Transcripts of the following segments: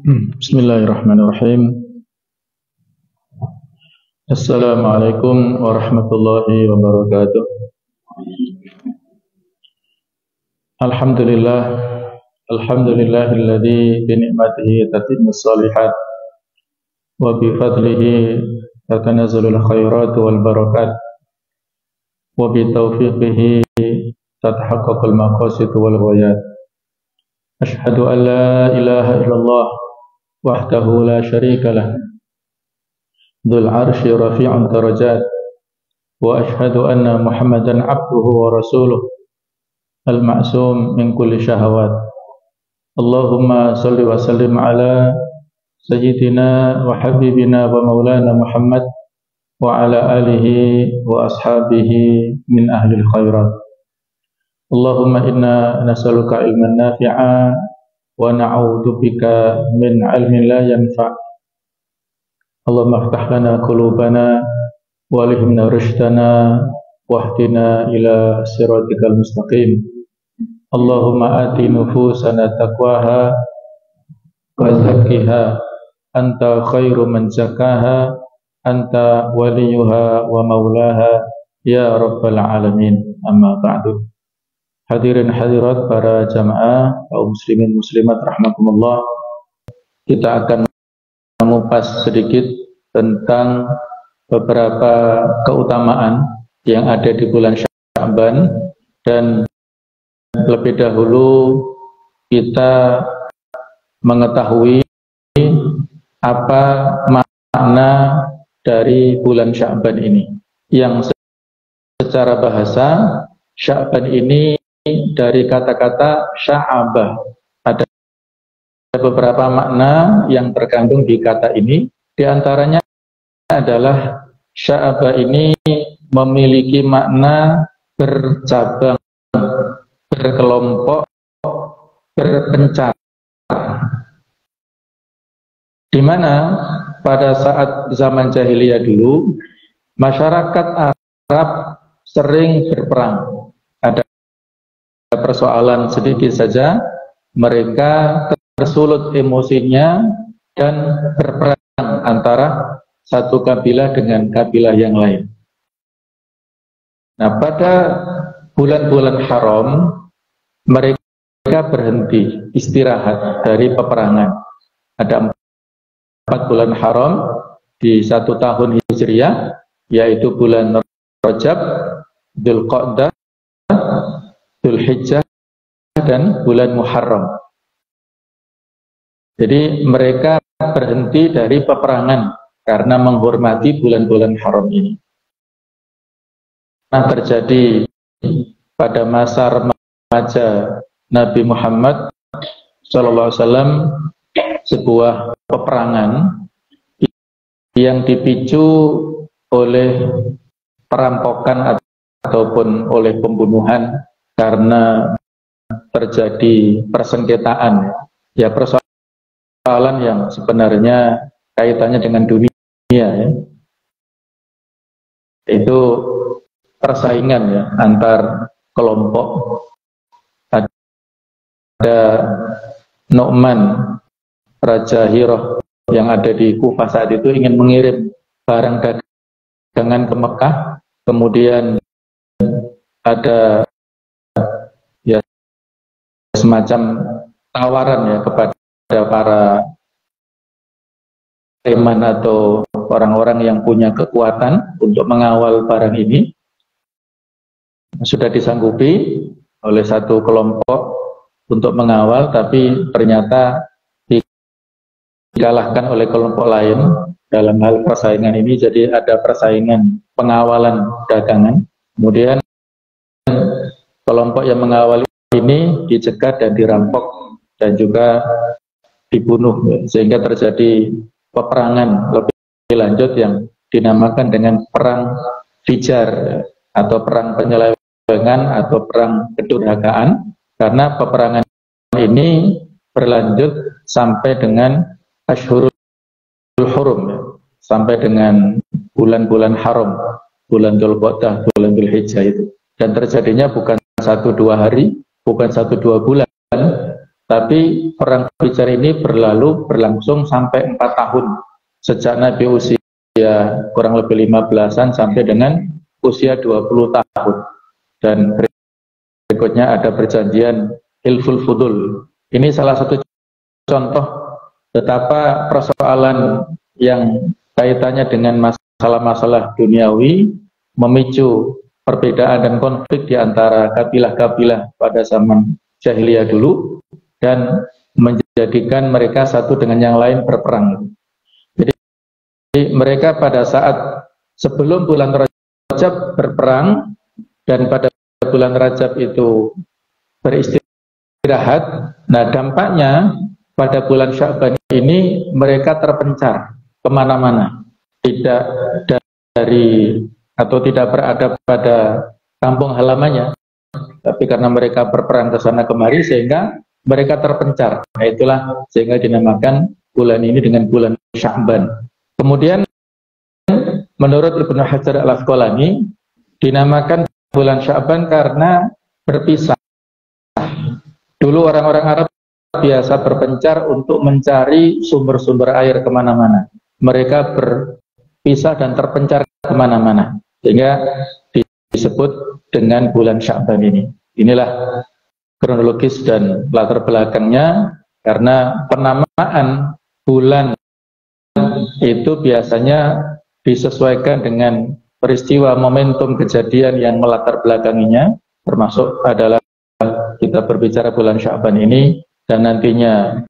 Bismillahirrahmanirrahim. Assalamualaikum warahmatullahi wabarakatuh. Alhamdulillah, alhamdulillahilladzi bi ni'matihi tatimmus shalihat wa bi fadlihi tatanazzalul khairat wal barakat wa bi taufiqihi tatahaqqaqul maqasid wal ghayat. Asyhadu an la ilaha illallah wahdahu la syarika lah dzul arsy rafi'un darajat wa asyhadu anna Muhammadan abduhu wa rasuluh al-ma'sum min kulli syahawat. Allahumma salli wa sallim ala sayyidina wa habibina wa maulana Muhammad wa ala alihi wa ashabihi min ahlil khairat. Allahumma inna nas'aluka ilman nafi'a wa na'udzubika min 'ilmin la yanfa'. Allahumma iftah lana qulubana wa alhimna rushdana wahdina ila siratikal mustaqim. Allahumma ati nufusana taqwaha wa zakkiha anta khairu man zakkaha anta waliyuha wa maulaha ya rabbal alamin. Amma ba'du. Hadirin hadirat para jamaah kaum muslimin muslimat rahmatullah, kita akan mengupas sedikit tentang beberapa keutamaan yang ada di bulan Sya'ban, dan lebih dahulu kita mengetahui apa makna dari bulan Sya'ban ini. Yang secara bahasa Sya'ban ini dari kata-kata sya'abah. Ada beberapa makna yang terkandung di kata ini. Di antaranya adalah sya'abah ini memiliki makna bercabang, berkelompok, berpencar. Di mana pada saat zaman jahiliyah dulu, masyarakat Arab sering berperang. Ada persoalan sedikit saja, mereka tersulut emosinya dan berperang antara satu kabilah dengan kabilah yang lain. Nah, pada bulan-bulan haram mereka berhenti istirahat dari peperangan. Ada 4 bulan haram di 1 tahun Hijriah, yaitu bulan Rajab, Dzulqa'dah, Dzulhijjah, dan bulan Muharram. Jadi mereka berhenti dari peperangan karena menghormati bulan-bulan haram ini. Nah, terjadi pada masa remaja Nabi Muhammad SAW sebuah peperangan yang dipicu oleh perampokan ataupun oleh pembunuhan karena terjadi persengketaan, ya persoalan yang sebenarnya kaitannya dengan dunia, ya. Itu persaingan ya antar kelompok. Ada Nu'man, Raja Hirah yang ada di Kufah saat itu ingin mengirim barang dagangan ke Mekah, kemudian ada ya semacam tawaran ya kepada para teman atau orang-orang yang punya kekuatan untuk mengawal barang ini. Sudah disanggupi oleh satu kelompok untuk mengawal, tapi ternyata dikalahkan oleh kelompok lain dalam hal persaingan ini. Jadi ada persaingan pengawalan dagangan. Kemudian kelompok yang mengawal ini dicegat dan dirampok dan juga dibunuh, sehingga terjadi peperangan lebih lanjut yang dinamakan dengan perang Fijar atau perang penyelewengan atau perang kedurhakaan, karena peperangan ini berlanjut sampai dengan Ashhurul Hurum, ya, sampai dengan bulan-bulan haram, bulan Dzulqa'dah, bulan Dzulhijjah itu. Dan terjadinya bukan 1-2 hari, bukan 1-2 bulan, Tapi perang Bijar ini berlangsung sampai 4 tahun. Sejak Nabi usia kurang lebih 15-an sampai dengan usia 20 tahun. Dan berikutnya ada perjanjian Hilful Fudul. Ini salah satu contoh betapa persoalan yang kaitannya dengan masalah-masalah duniawi memicu perbedaan dan konflik di antara kabilah-kabilah pada zaman jahiliyah dulu dan menjadikan mereka satu dengan yang lain berperang. Jadi mereka pada saat sebelum bulan Rajab berperang dan pada bulan Rajab itu beristirahat. Nah, dampaknya pada bulan Sya'ban ini mereka terpencar kemana-mana, tidak dari atau tidak berada pada kampung halamannya, tapi karena mereka berperang ke sana kemari sehingga mereka terpencar. Nah, itulah sehingga dinamakan bulan ini dengan bulan Sya'ban. Kemudian menurut Ibnu Hajar Al-Asqalani dinamakan bulan Sya'ban karena berpisah. Dulu orang-orang Arab biasa berpencar untuk mencari sumber-sumber air kemana-mana. Mereka berpisah dan terpencar kemana-mana, sehingga disebut dengan bulan Sya'ban ini. Inilah kronologis dan latar belakangnya, karena penamaan bulan itu biasanya disesuaikan dengan peristiwa momentum kejadian yang melatar belakanginya, termasuk adalah kita berbicara bulan Sya'ban ini, dan nantinya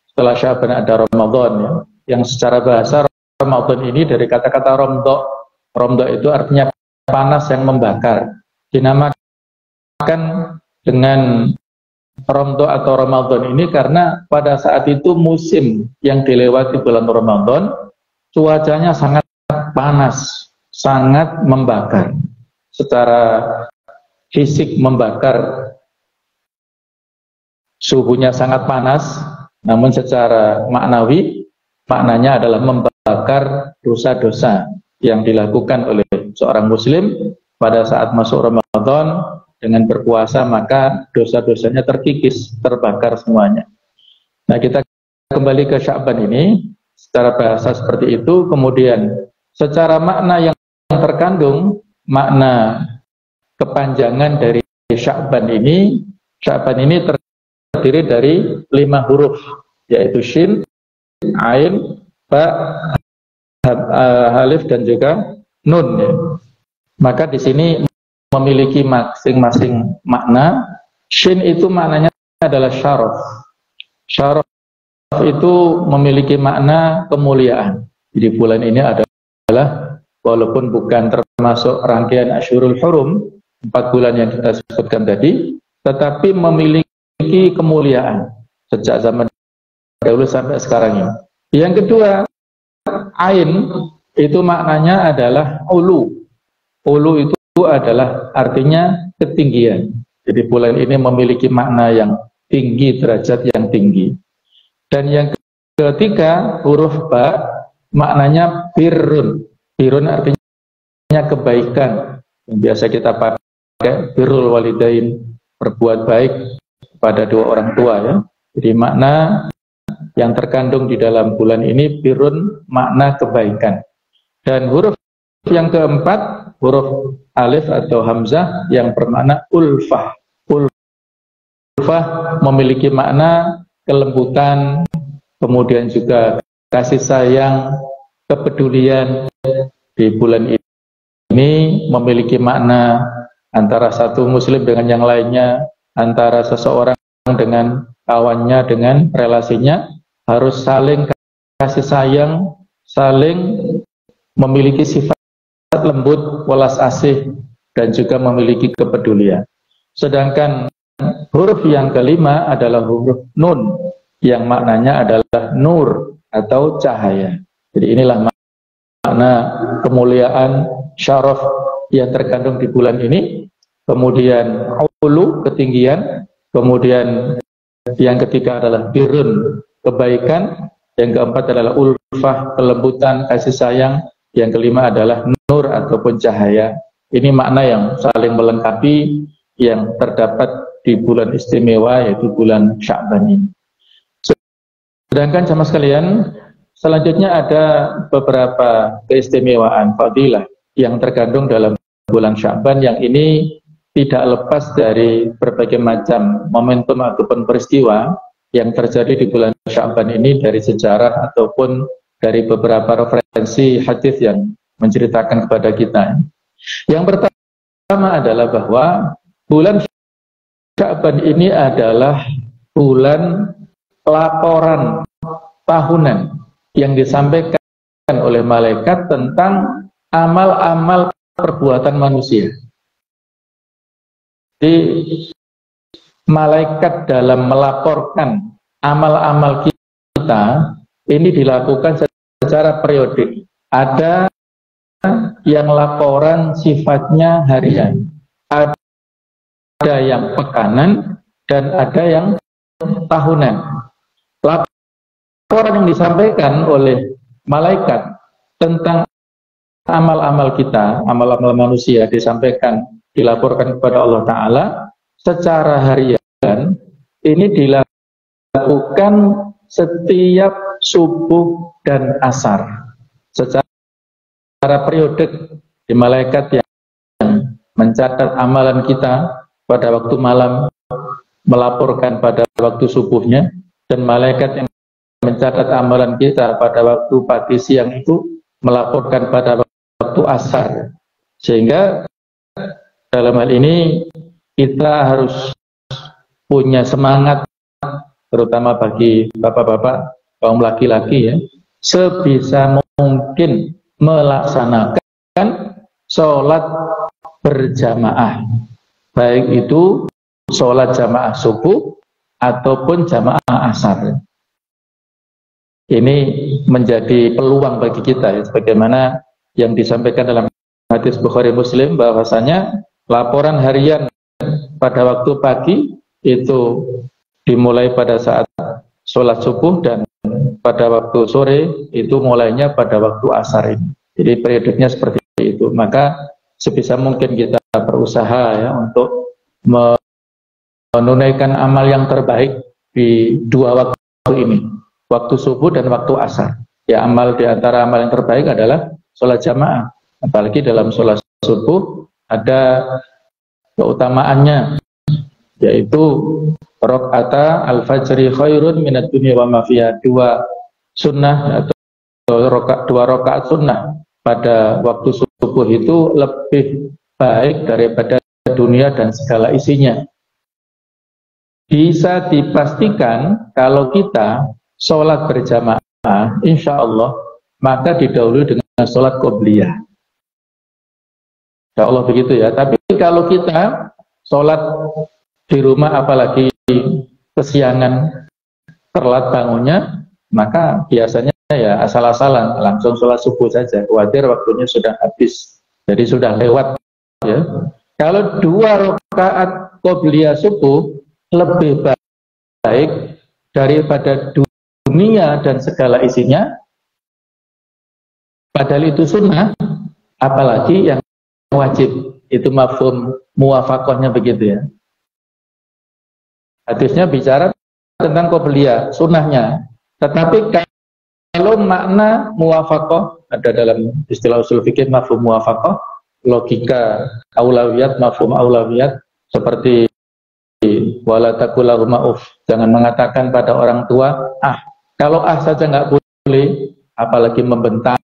setelah Sya'ban ada Ramadan ya, yang secara bahasa Ramadan ini dari kata-kata romdo. Romdo itu artinya panas yang membakar. Dinamakan dengan Romdo atau Ramadan ini karena pada saat itu musim yang dilewati bulan Ramadan, cuacanya sangat panas, sangat membakar. Secara fisik membakar, suhunya sangat panas, namun secara maknawi, maknanya adalah membakar dosa-dosa yang dilakukan oleh seorang muslim pada saat masuk Ramadan. Dengan berpuasa maka dosa-dosanya terkikis, terbakar semuanya. Nah, kita kembali ke Sya'ban ini, secara bahasa seperti itu. Kemudian secara makna yang terkandung, makna kepanjangan dari Sya'ban ini terdiri dari 5 huruf, yaitu Shin, Ain, Ba, Alif dan juga Nun ya. Maka di sini memiliki masing-masing makna. Shin itu maknanya adalah syaraf. Syaraf itu memiliki makna kemuliaan. Jadi bulan ini adalah, walaupun bukan termasuk rangkaian Asyurul Hurum, 4 bulan yang kita sebutkan tadi, tetapi memiliki kemuliaan sejak zaman dahulu sampai sekarang ini. Yang kedua, Ain itu maknanya adalah ulu. Ulu itu adalah artinya ketinggian. Jadi bulan ini memiliki makna yang tinggi, derajat yang tinggi. Dan yang ketiga, huruf Ba, maknanya birrun. Birrun artinya kebaikan. Yang biasa kita pakai birrul walidain, berbuat baik pada 2 orang tua ya. Jadi makna yang terkandung di dalam bulan ini birrun, makna kebaikan. Dan huruf yang keempat, huruf alif atau hamzah yang bermakna ulfah. Ulfah memiliki makna kelembutan, kemudian juga kasih sayang, kepedulian. Di bulan ini memiliki makna antara satu muslim dengan yang lainnya, antara seseorang dengan kawannya, dengan relasinya, harus saling kasih sayang, saling memiliki sifat lembut, welas asih, dan juga memiliki kepedulian. Sedangkan huruf yang kelima adalah huruf Nun, yang maknanya adalah nur atau cahaya. Jadi inilah makna kemuliaan, syaraf yang terkandung di bulan ini. Kemudian ulu, ketinggian. Kemudian yang ketiga adalah birrun, kebaikan. Yang keempat adalah ulfah, kelembutan, kasih sayang. Yang kelima adalah nur ataupun cahaya. Ini makna yang saling melengkapi, yang terdapat di bulan istimewa yaitu bulan Sya'ban ini. Sedangkan jamaah sekalian, selanjutnya ada beberapa keistimewaan fadilah yang terkandung dalam bulan Sya'ban yang ini tidak lepas dari berbagai macam momentum ataupun peristiwa yang terjadi di bulan Sya'ban ini, dari sejarah ataupun dari beberapa referensi hadis yang menceritakan kepada kita. Yang pertama adalah bahwa bulan Sya'ban ini adalah bulan laporan tahunan yang disampaikan oleh malaikat tentang amal-amal perbuatan manusia. Jadi malaikat dalam melaporkan amal-amal kita ini dilakukan secara periodik. Ada yang laporan sifatnya harian, ada yang pekanan, dan ada yang tahunan. Laporan yang disampaikan oleh malaikat tentang amal-amal kita, amal-amal manusia dilaporkan kepada Allah Ta'ala secara harian, ini dilakukan setiap subuh dan asar secara periodik. Di malaikat yang mencatat amalan kita pada waktu malam melaporkan pada waktu subuhnya, dan malaikat yang mencatat amalan kita pada waktu pagi siang itu melaporkan pada waktu asar. Sehingga dalam hal ini kita harus punya semangat, terutama bagi bapak-bapak, kaum laki-laki ya, sebisa mungkin melaksanakan sholat berjamaah, baik itu sholat jamaah subuh ataupun jamaah asar. Ini menjadi peluang bagi kita ya, sebagaimana yang disampaikan dalam hadis Bukhari Muslim, bahwasanya laporan harian pada waktu pagi itu dimulai pada saat sholat subuh, dan pada waktu sore itu mulainya pada waktu asar ini. Jadi periodenya seperti itu. Maka sebisa mungkin kita berusaha ya untuk menunaikan amal yang terbaik di dua waktu ini, waktu subuh dan waktu asar. Ya, amal di antara amal yang terbaik adalah sholat jamaah. Apalagi dalam sholat subuh ada keutamaannya, yaitu rakaat al-fajri khairun minad dunya wa ma fiha, dua sunnah atau dua rakaat sunnah pada waktu subuh itu lebih baik daripada dunia dan segala isinya. Bisa dipastikan kalau kita sholat berjamaah, insya Allah maka didahului dengan sholat qobliyah. Insya Allah begitu ya. Tapi kalau kita sholat di rumah, apalagi kesiangan, telat bangunnya, maka biasanya ya asal-asalan langsung sholat subuh saja, khawatir waktunya sudah habis, jadi sudah lewat ya. Kalau dua rakaat qobliyah subuh lebih baik daripada dunia dan segala isinya, padahal itu sunnah, apalagi yang wajib. Itu mafhum muwafaqahnya begitu ya. Hadisnya bicara tentang qobliyah, sunnahnya. Tetapi kalau makna muwafaqah, ada dalam istilah usul fikih mafhum muwafaqah, logika aulawiyat, mafhum aulawiyat, seperti wala taqul lahum uf, jangan mengatakan pada orang tua ah. Kalau ah saja nggak boleh, apalagi membentak,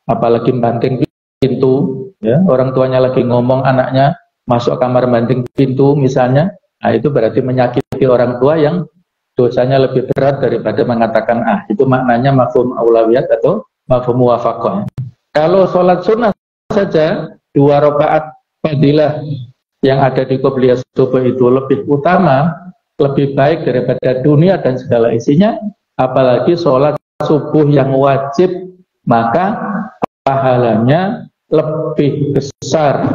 apalagi banting pintu ya, orang tuanya lagi ngomong, anaknya masuk kamar banting pintu misalnya, nah itu berarti menyakiti orang tua yang dosanya lebih berat daripada mengatakan ah. Itu maknanya mafhum aulawiyat atau mafhum muwafaqah. Kalau sholat sunnah saja, dua rakaat fadilah yang ada di qobliyah subuh itu lebih utama, lebih baik daripada dunia dan segala isinya, apalagi sholat subuh yang wajib, maka pahalanya lebih besar,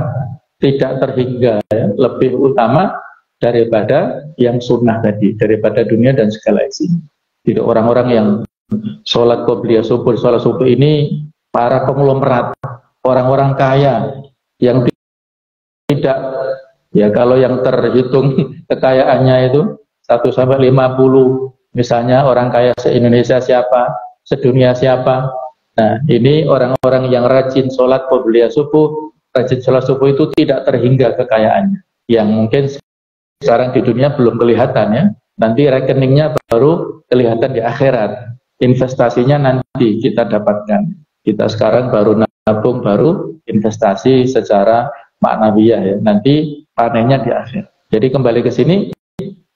tidak terhingga ya, lebih utama daripada yang sunnah tadi, daripada dunia dan segala isinya. Tidak orang-orang yang sholat qobliyah subuh, sholat subuh ini para konglomerat, orang-orang kaya yang tidak Ya kalau yang terhitung kekayaannya itu 1 sampai 50, misalnya orang kaya se-Indonesia siapa, sedunia siapa. Nah, ini orang-orang yang rajin sholat qobliyah subuh, rajin sholat subuh itu tidak terhingga kekayaannya. Yang mungkin sekarang di dunia belum kelihatan ya. Nanti rekeningnya baru kelihatan di akhirat. Investasinya nanti kita dapatkan. Kita sekarang baru nabung, baru investasi secara maknawiyah ya. Nanti panennya di akhir. Jadi kembali ke sini,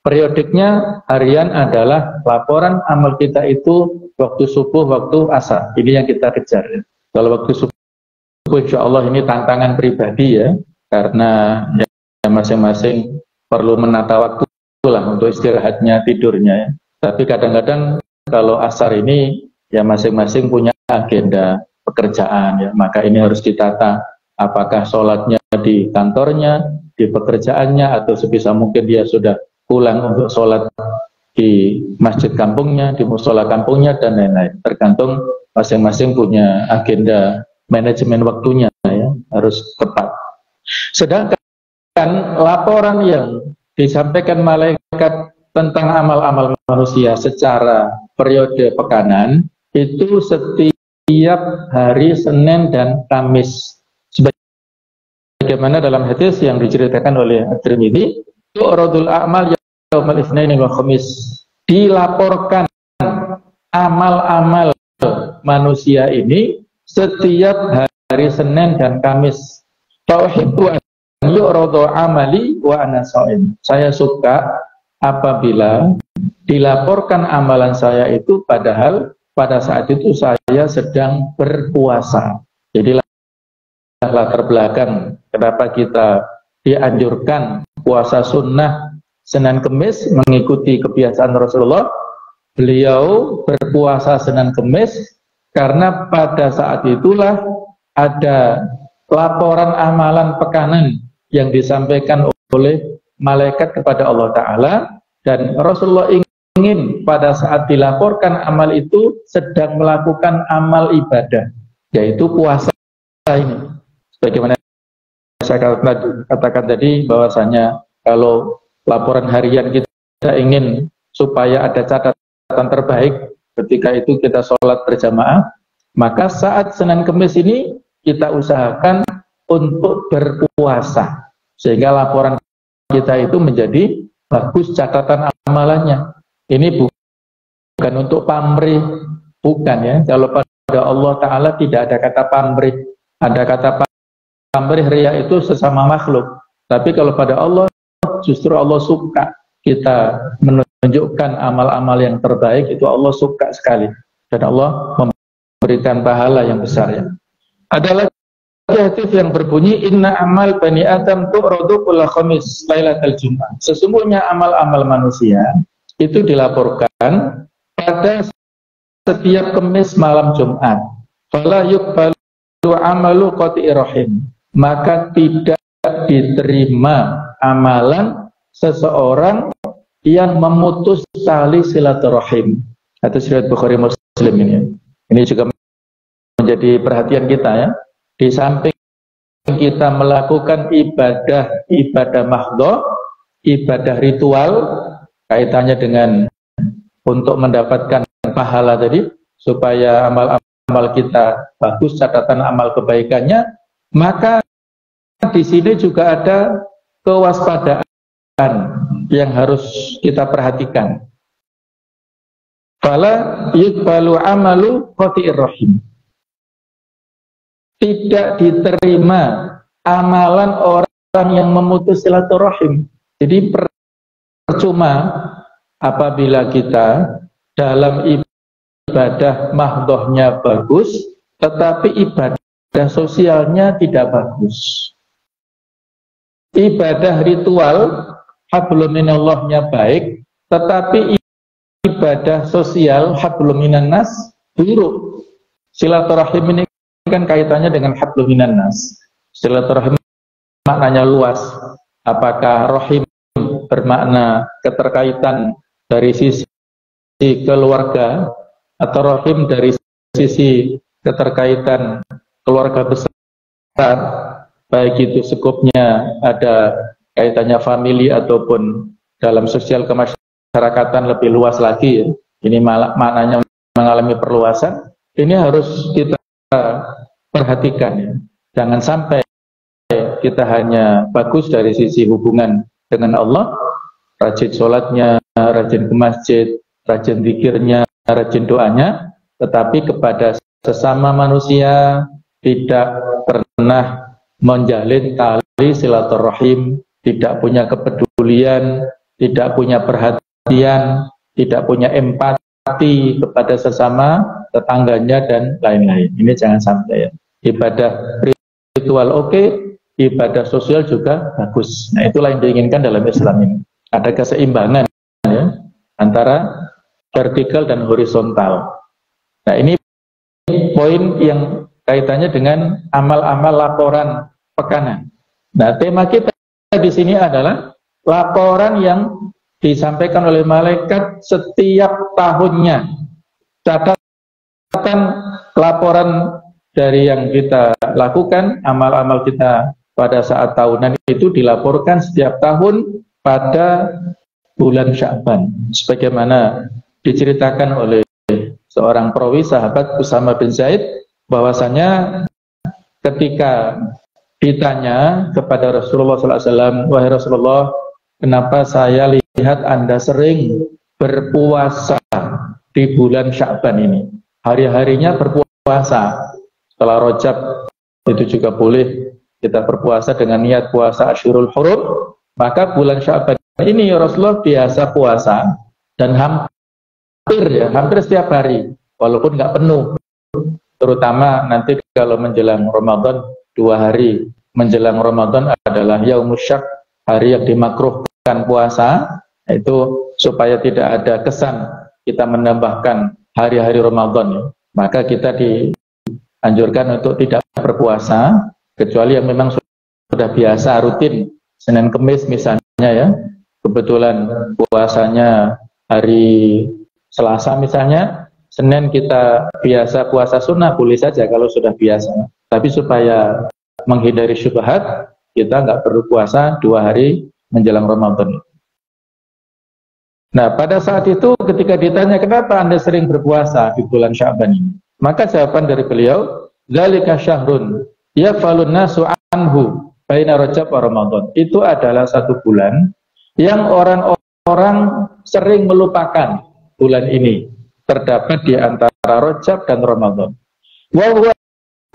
periodiknya harian adalah laporan amal kita itu waktu subuh, waktu asar. Ini yang kita kejar ya. Kalau waktu subuh insya Allah ini tantangan pribadi ya, karena ya, masing-masing perlu menata waktu lah untuk istirahatnya, tidurnya ya. Tapi kadang-kadang kalau asar ini ya masing-masing punya agenda pekerjaan ya, maka ini harus ditata. Apakah sholatnya di kantornya, di pekerjaannya, atau sebisa mungkin dia sudah pulang untuk sholat di masjid kampungnya, di musola kampungnya, dan lain-lain. Tergantung masing-masing punya agenda manajemen waktunya ya, harus tepat. Sedangkan laporan yang disampaikan malaikat tentang amal-amal manusia secara periode pekanan itu setiap hari Senin dan Kamis. Sebagaimana dalam hadis yang diceritakan oleh At-Tirmidzi, tu'radul a'mal yaumal itsnaini wal khamis. Dilaporkan amal-amal manusia ini setiap hari Senin dan Kamis. Tauhibbu an yu'radu amali wa ana shaim. Saya suka apabila dilaporkan amalan saya itu padahal pada saat itu saya sedang berpuasa. Jadi latar belakang kenapa kita dianjurkan puasa sunnah Senin Kemis mengikuti kebiasaan Rasulullah. Beliau berpuasa Senin Kemis karena pada saat itulah ada laporan amalan pekanan yang disampaikan oleh malaikat kepada Allah Ta'ala, dan Rasulullah ingin pada saat dilaporkan amal itu sedang melakukan amal ibadah, yaitu puasa ini. Sebagaimana saya katakan tadi, bahwasanya kalau laporan harian kita ingin supaya ada catatan terbaik ketika itu kita sholat berjamaah, maka saat Senin Kemis ini kita usahakan untuk berpuasa sehingga laporan kita itu menjadi bagus catatan amalannya. Ini bukan untuk pamrih, bukan ya. Kalau pada Allah Ta'ala tidak ada kata pamrih. Ada kata pamrih, riya itu sesama makhluk. Tapi kalau pada Allah, justru Allah suka kita menunjukkan amal-amal yang terbaik, itu Allah suka sekali. Dan Allah memberikan pahala yang besar ya. Ada lagi hadis yang berbunyi, inna amal bani adam tu'radu kulla khamis lailatal jum'ah. Sesungguhnya amal-amal manusia itu dilaporkan pada setiap Kamis malam Jumat. Fala yuqbalu amalu qati'ir rahim. Maka tidak diterima amalan seseorang yang memutus tali silaturahim. Hadis riwayat Bukhari Muslim ini. Ini juga menjadi perhatian kita ya. Di samping kita melakukan ibadah mahdhah, ibadah ritual, kaitannya dengan untuk mendapatkan pahala tadi, supaya amal-amal kita bagus, catatan amal kebaikannya, maka di sini juga ada kewaspadaan yang harus kita perhatikan. Fala yuqbalu amalu qati'ir rahim. Tidak diterima amalan orang yang memutus silaturahim. Jadi percuma apabila kita dalam ibadah mahdhahnya bagus, tetapi ibadah sosialnya tidak bagus. Ibadah ritual hablum minallahnya baik, tetapi ibadah sosial hablum minan nas buruk. Silaturahim ini kan kaitannya dengan hablum minan nas. Silaturahim maknanya luas. Apakah rahim bermakna keterkaitan dari sisi keluarga, atau rahim dari sisi keterkaitan keluarga besar, baik itu skupnya ada kaitannya famili ataupun dalam sosial kemasyarakatan lebih luas lagi, ini maknanya mengalami perluasan, ini harus kita perhatikan ya. Jangan sampai kita hanya bagus dari sisi hubungan dengan Allah, rajin sholatnya, rajin ke masjid, rajin zikirnya, rajin doanya, tetapi kepada sesama manusia tidak pernah menjalin tali silaturahim, tidak punya kepedulian, tidak punya perhatian, tidak punya empati kepada sesama tetangganya dan lain-lain. Ini jangan sampai ya. Ibadah ritual oke, ibadah sosial juga bagus. Nah, itulah yang diinginkan dalam Islam ini. Ada keseimbangan ya, antara vertikal dan horizontal. Nah, ini poin yang kaitannya dengan amal-amal laporan pekanan. Nah, tema kita di sini adalah laporan yang disampaikan oleh malaikat setiap tahunnya. Catatan laporan dari yang kita lakukan, amal-amal kita pada saat tahunan itu dilaporkan setiap tahun pada bulan Sya'ban. Sebagaimana diceritakan oleh seorang perawi sahabat Usama bin Zaid, bahwasanya ketika ditanya kepada Rasulullah SAW, wahai Rasulullah, kenapa saya lihat Anda sering berpuasa di bulan Sya'ban ini? Hari-harinya berpuasa. Setelah Rajab itu juga boleh kita berpuasa dengan niat puasa Asyurul Hurum. Maka bulan Sya'ban ini ya Rasulullah biasa puasa dan hampir setiap hari, walaupun nggak penuh. Terutama nanti kalau menjelang Ramadan, 2 hari menjelang Ramadan adalah Yaumus Syak, hari yang dimakruhkan puasa, itu supaya tidak ada kesan kita menambahkan hari-hari Ramadan ya. Maka kita dianjurkan untuk tidak berpuasa, kecuali yang memang sudah biasa rutin Senin Kemis misalnya ya, kebetulan puasanya hari Selasa misalnya, Senin kita biasa puasa sunnah, boleh saja kalau sudah biasa. Tapi supaya menghindari syubhat, kita nggak perlu puasa 2 hari menjelang Ramadan. Nah, pada saat itu ketika ditanya kenapa Anda sering berpuasa di bulan Sya'ban ini, maka jawaban dari beliau, dzalika syahrun yafalun nasu anhu baina Rajab wa Ramadan. Itu adalah satu bulan yang orang-orang sering melupakan bulan ini. Terdapat di antara Rajab dan Ramadan. Wa huwa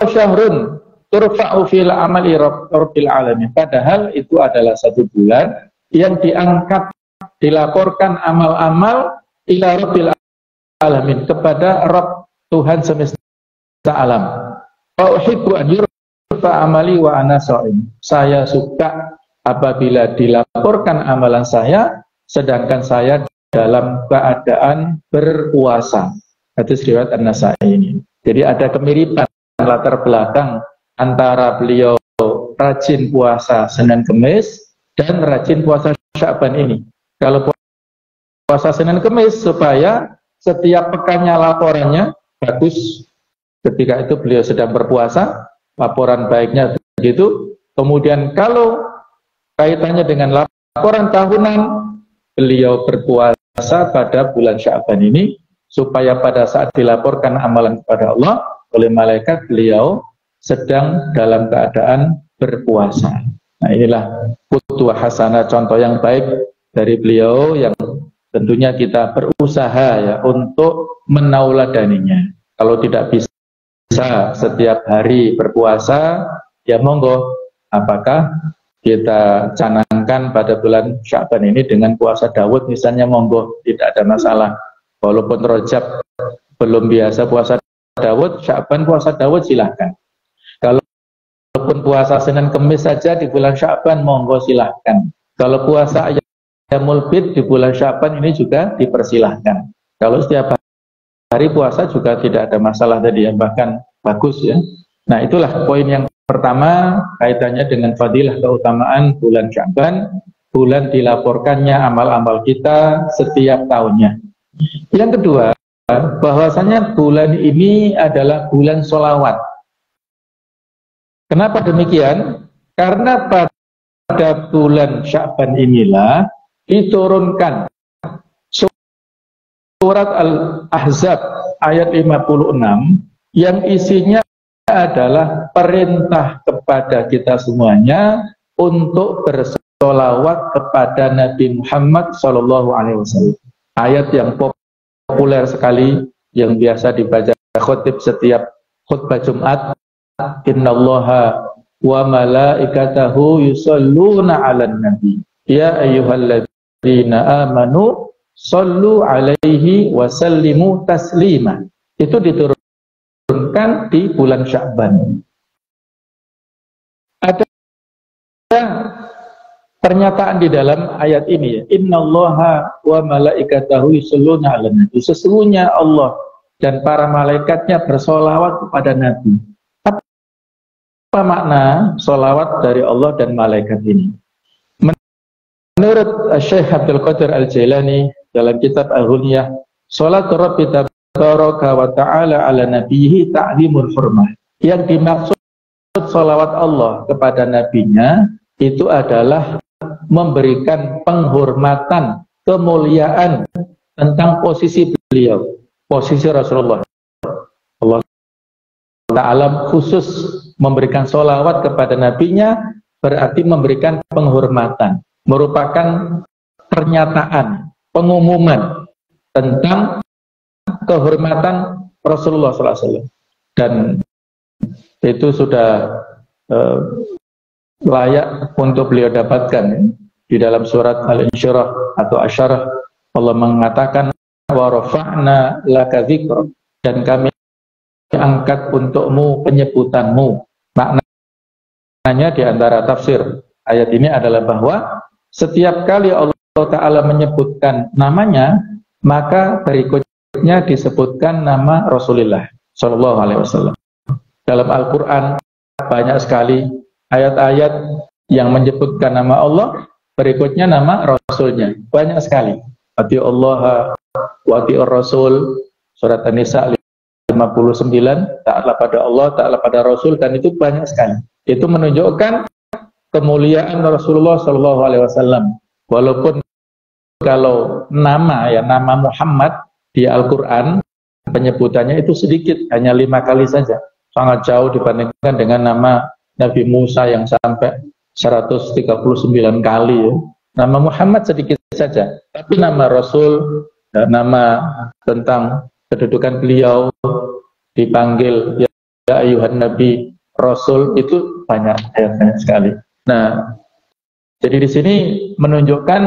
syahrun turfa'u fil amali rabbil alamin. Padahal itu adalah satu bulan yang diangkat, dilaporkan amal-amal ila rabbil alamin, kepada Rabb Tuhan semesta alam. Wa uhibbu an amali wa ana sha'im. Saya suka apabila dilaporkan amalan saya sedangkan saya dalam keadaan berpuasa. Hadis riwayat An-Nasa'i ini. Jadi ada kemiripan latar belakang antara beliau rajin puasa Senin Kemis dan rajin puasa Sya'ban ini. Kalau puasa Senin Kemis supaya setiap pekannya laporannya bagus. Ketika itu beliau sedang berpuasa, laporan baiknya begitu. Kemudian kalau kaitannya dengan laporan tahunan, beliau berpuasa pada bulan Sya'ban ini supaya pada saat dilaporkan amalan kepada Allah oleh malaikat, beliau sedang dalam keadaan berpuasa. Nah, inilah qudwah hasanah, contoh yang baik dari beliau yang tentunya kita berusaha ya untuk menauladaninya. Kalau tidak bisa setiap hari berpuasa, ya monggo, apakah kita canangkan pada bulan Sya'ban ini dengan puasa Daud misalnya, monggo, tidak ada masalah. Walaupun Rajab belum biasa puasa Daud, Sya'ban puasa Daud silahkan. Walaupun puasa Senin Kemis saja di bulan Sya'ban, monggo silahkan. Kalau puasa Ayyamul Bid di bulan Sya'ban ini juga dipersilahkan. Kalau setiap hari puasa juga tidak ada masalah tadi, yang bahkan bagus ya. Nah, itulah poin yang pertama kaitannya dengan fadilah keutamaan bulan Sya'ban, bulan dilaporkannya amal-amal kita setiap tahunnya. Yang kedua, bahwasanya bulan ini adalah bulan sholawat. Kenapa demikian? Karena pada pada bulan Sya'ban inilah diturunkan surat Al-Ahzab ayat 56 yang isinya adalah perintah kepada kita semuanya untuk bersolawat kepada Nabi Muhammad SAW. Ayat yang populer sekali yang biasa dibaca khutib setiap khutbah Jumat. Innallaha wa malaikatahu yusalluna 'alan nabi ya ayyuhalladzina amanu sallu 'alaihi wa sallimu taslima. Itu diturunkan di bulan Sya'ban. Ada pernyataan di dalam ayat ini ya, innallaha wa malaikatahu yusalluna 'alan nabi. Sesungguhnya Allah dan para malaikatnya bersolawat kepada Nabi. Apa makna solawat dari Allah dan malaikat ini? Menurut Syekh Abdul Qadir Al-Jailani dalam kitab Al-Ghunyah, salatu Rabbi tabaraka wa ta'ala ala nabiyhi ta'zimul hurmah. Yang dimaksud solawat Allah kepada nabinya itu adalah memberikan penghormatan, kemuliaan tentang posisi beliau, posisi Rasulullah. Allah Ta'ala khusus memberikan sholawat kepada nabinya berarti memberikan penghormatan, merupakan pernyataan, pengumuman tentang kehormatan Rasulullah SAW. Dan itu sudah layak untuk beliau dapatkan. Di dalam surat Al-Insyirah atau Asyarah Allah mengatakan wa rafa'na laka dzikra, dan kami angkat untukmu penyebutanmu. Maknanya di antara tafsir ayat ini adalah bahwa setiap kali Allah Ta'ala menyebutkan namanya, maka berikutnya disebutkan nama Rasulullah Shallallahu Alaihi Wasallam. Dalam Al-Quran banyak sekali ayat-ayat yang menyebutkan nama Allah, berikutnya nama Rasulnya, banyak sekali. Ati Allah wa ati'ur Rasul, surat An-Nisa 59, taatlah pada Allah, taatlah pada Rasul, dan itu banyak sekali. Itu menunjukkan kemuliaan Rasulullah Shallallahu Alaihi Wasallam. Walaupun kalau nama Muhammad di Al-Quran penyebutannya itu sedikit, hanya 5 kali saja, sangat jauh dibandingkan dengan nama Nabi Musa yang sampai 139 kali ya. Nama Muhammad sedikit saja, tapi nama Rasul, nama tentang kedudukan beliau, dipanggil ya ayuhan Nabi, Rasul, itu banyak sekali. Nah, jadi di sini menunjukkan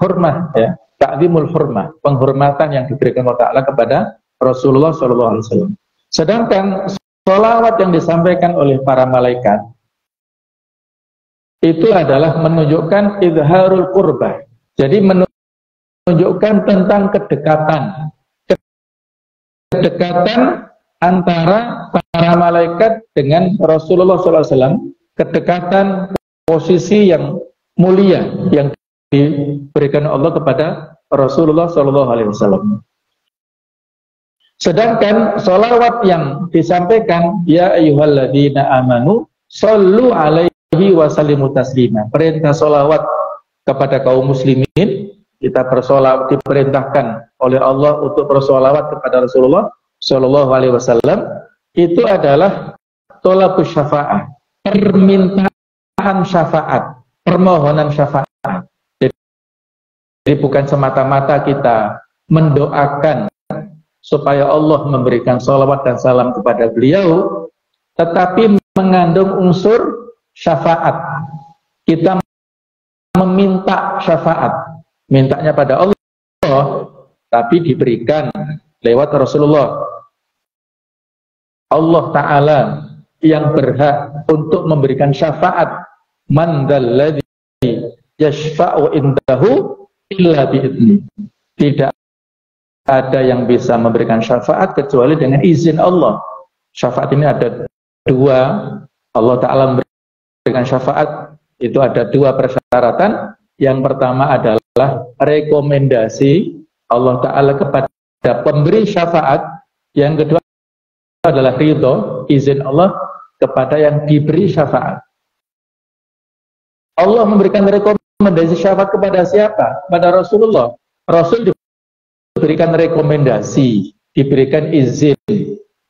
hormat ya, ta'zimul hurmah, penghormatan yang diberikan Allah Ta'ala kepada Rasulullah SAW. Sedangkan sholawat yang disampaikan oleh para malaikat itu adalah menunjukkan izharul qurbah. Jadi menunjukkan tentang kedekatan antara para malaikat dengan Rasulullah SAW, kedekatan posisi yang mulia yang diberikan Allah kepada Rasulullah SAW. Sedangkan sholawat yang disampaikan ya ayyuhalladzina amanu sallu alaihi wa sallimu taslima, perintah sholawat kepada kaum muslimin, kita bersolawat, diperintahkan oleh Allah untuk bersolawat kepada Rasulullah Shallallahu Alaihi Wasallam, itu adalah tolabus syafa'ah, permintaan syafaat, permohonan syafaat. Jadi bukan semata-mata kita mendoakan supaya Allah memberikan sholawat dan salam kepada beliau, tetapi mengandung unsur syafaat. Kita meminta syafaat, mintanya pada Allah, tapi diberikan lewat Rasulullah. Allah Ta'ala yang berhak untuk memberikan syafaat. Man dzalladzi yashfa'u indahu illa bi'idni. Tidak ada yang bisa memberikan syafaat kecuali dengan izin Allah. Syafaat ini ada 2. Allah Ta'ala memberikan syafaat itu ada 2 persyaratan. Yang pertama adalah rekomendasi Allah Ta'ala kepada pemberi syafaat. Yang kedua adalah ridho, izin Allah kepada yang diberi syafaat. Allah memberikan rekomendasi syafaat kepada siapa? Kepada Rasulullah. Rasul diberikan rekomendasi, diberikan izin.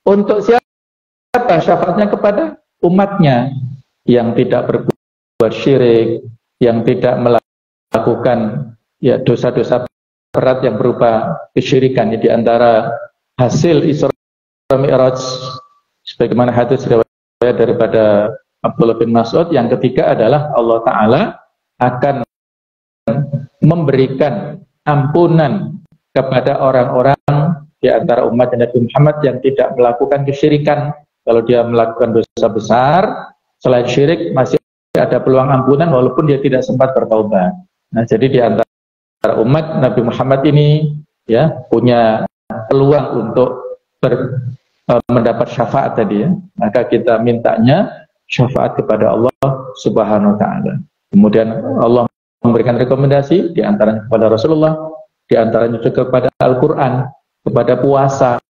Untuk siapa? Syafaatnya kepada umatnya yang tidak berbuat syirik, yang tidak melakukan ya dosa-dosa berat yang berupa kesyirikan. Di antara hasil Isra Mi'raj sebagaimana hadis riwayat daripada Abdullah bin Mas'ud, yang ketiga adalah Allah Ta'ala akan memberikan ampunan kepada orang-orang di antara umat Nabi Muhammad yang tidak melakukan kesyirikan. Kalau dia melakukan dosa besar selain syirik, masih ada peluang ampunan walaupun dia tidak sempat bertaubat. Nah, jadi di antara umat Nabi Muhammad ini ya punya peluang untuk mendapat syafaat tadi ya. Maka kita mintanya syafaat kepada Allah Subhanahu wa taala. Kemudian Allah memberikan rekomendasi di antaranya kepada Rasulullah, di antaranya juga kepada Al-Qur'an, kepada puasa.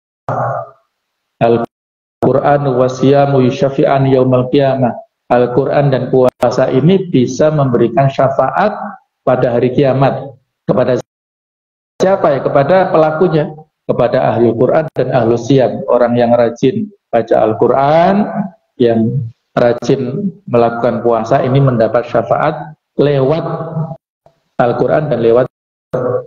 Al-Qur'an wasyamu yusyafi'an yaumal qiyamah. Al-Qur'an dan puasa ini bisa memberikan syafaat pada hari kiamat. Kepada siapa ya? Kepada pelakunya, kepada ahli Qur'an dan ahlu siyam, orang yang rajin baca Al-Qur'an, yang rajin melakukan puasa, ini mendapat syafaat lewat Al-Quran dan lewat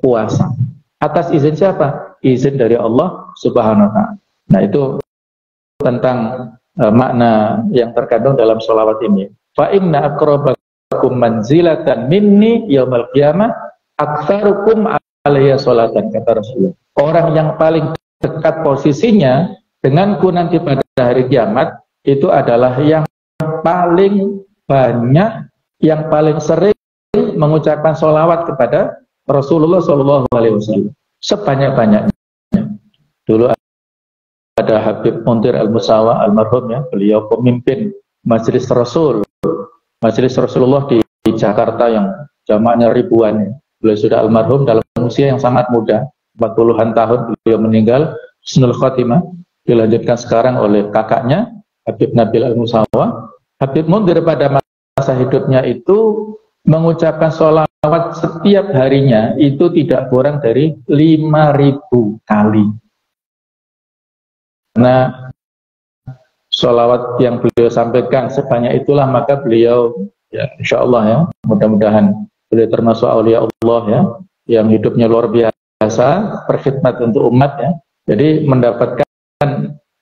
puasa. Atas izin siapa? Izin dari Allah Subhanahu wa ta'ala. Nah, itu tentang makna yang terkandung dalam sholawat ini. Fa inna aqrabakum manzilatan minni yaumal qiyamah aktsarukum alayya sholatan, kata Rasulullah. Orang yang paling dekat posisinya denganku nanti pada hari kiamat itu adalah yang paling banyak, yang paling sering mengucapkan sholawat kepada Rasulullah SAW sebanyak-banyaknya. Dulu ada Habib Muntir Al-Musawa almarhum ya, beliau pemimpin Majelis Rasul, Majelis Rasulullah di Jakarta yang jamaahnya ribuan. Beliau sudah almarhum dalam usia yang sangat muda, 40-an tahun beliau meninggal, husnul khotimah. Dilanjutkan sekarang oleh kakaknya Habib Nabil Al-Musawa. Habib Muntir pada masa hidupnya itu mengucapkan sholawat setiap harinya itu tidak kurang dari 5.000 kali. Nah, sholawat yang beliau sampaikan sebanyak itulah, maka beliau ya insya Allah ya, mudah-mudahan beliau termasuk aulia Allah ya, yang hidupnya luar biasa, berkhidmat untuk umat ya. Jadi mendapatkan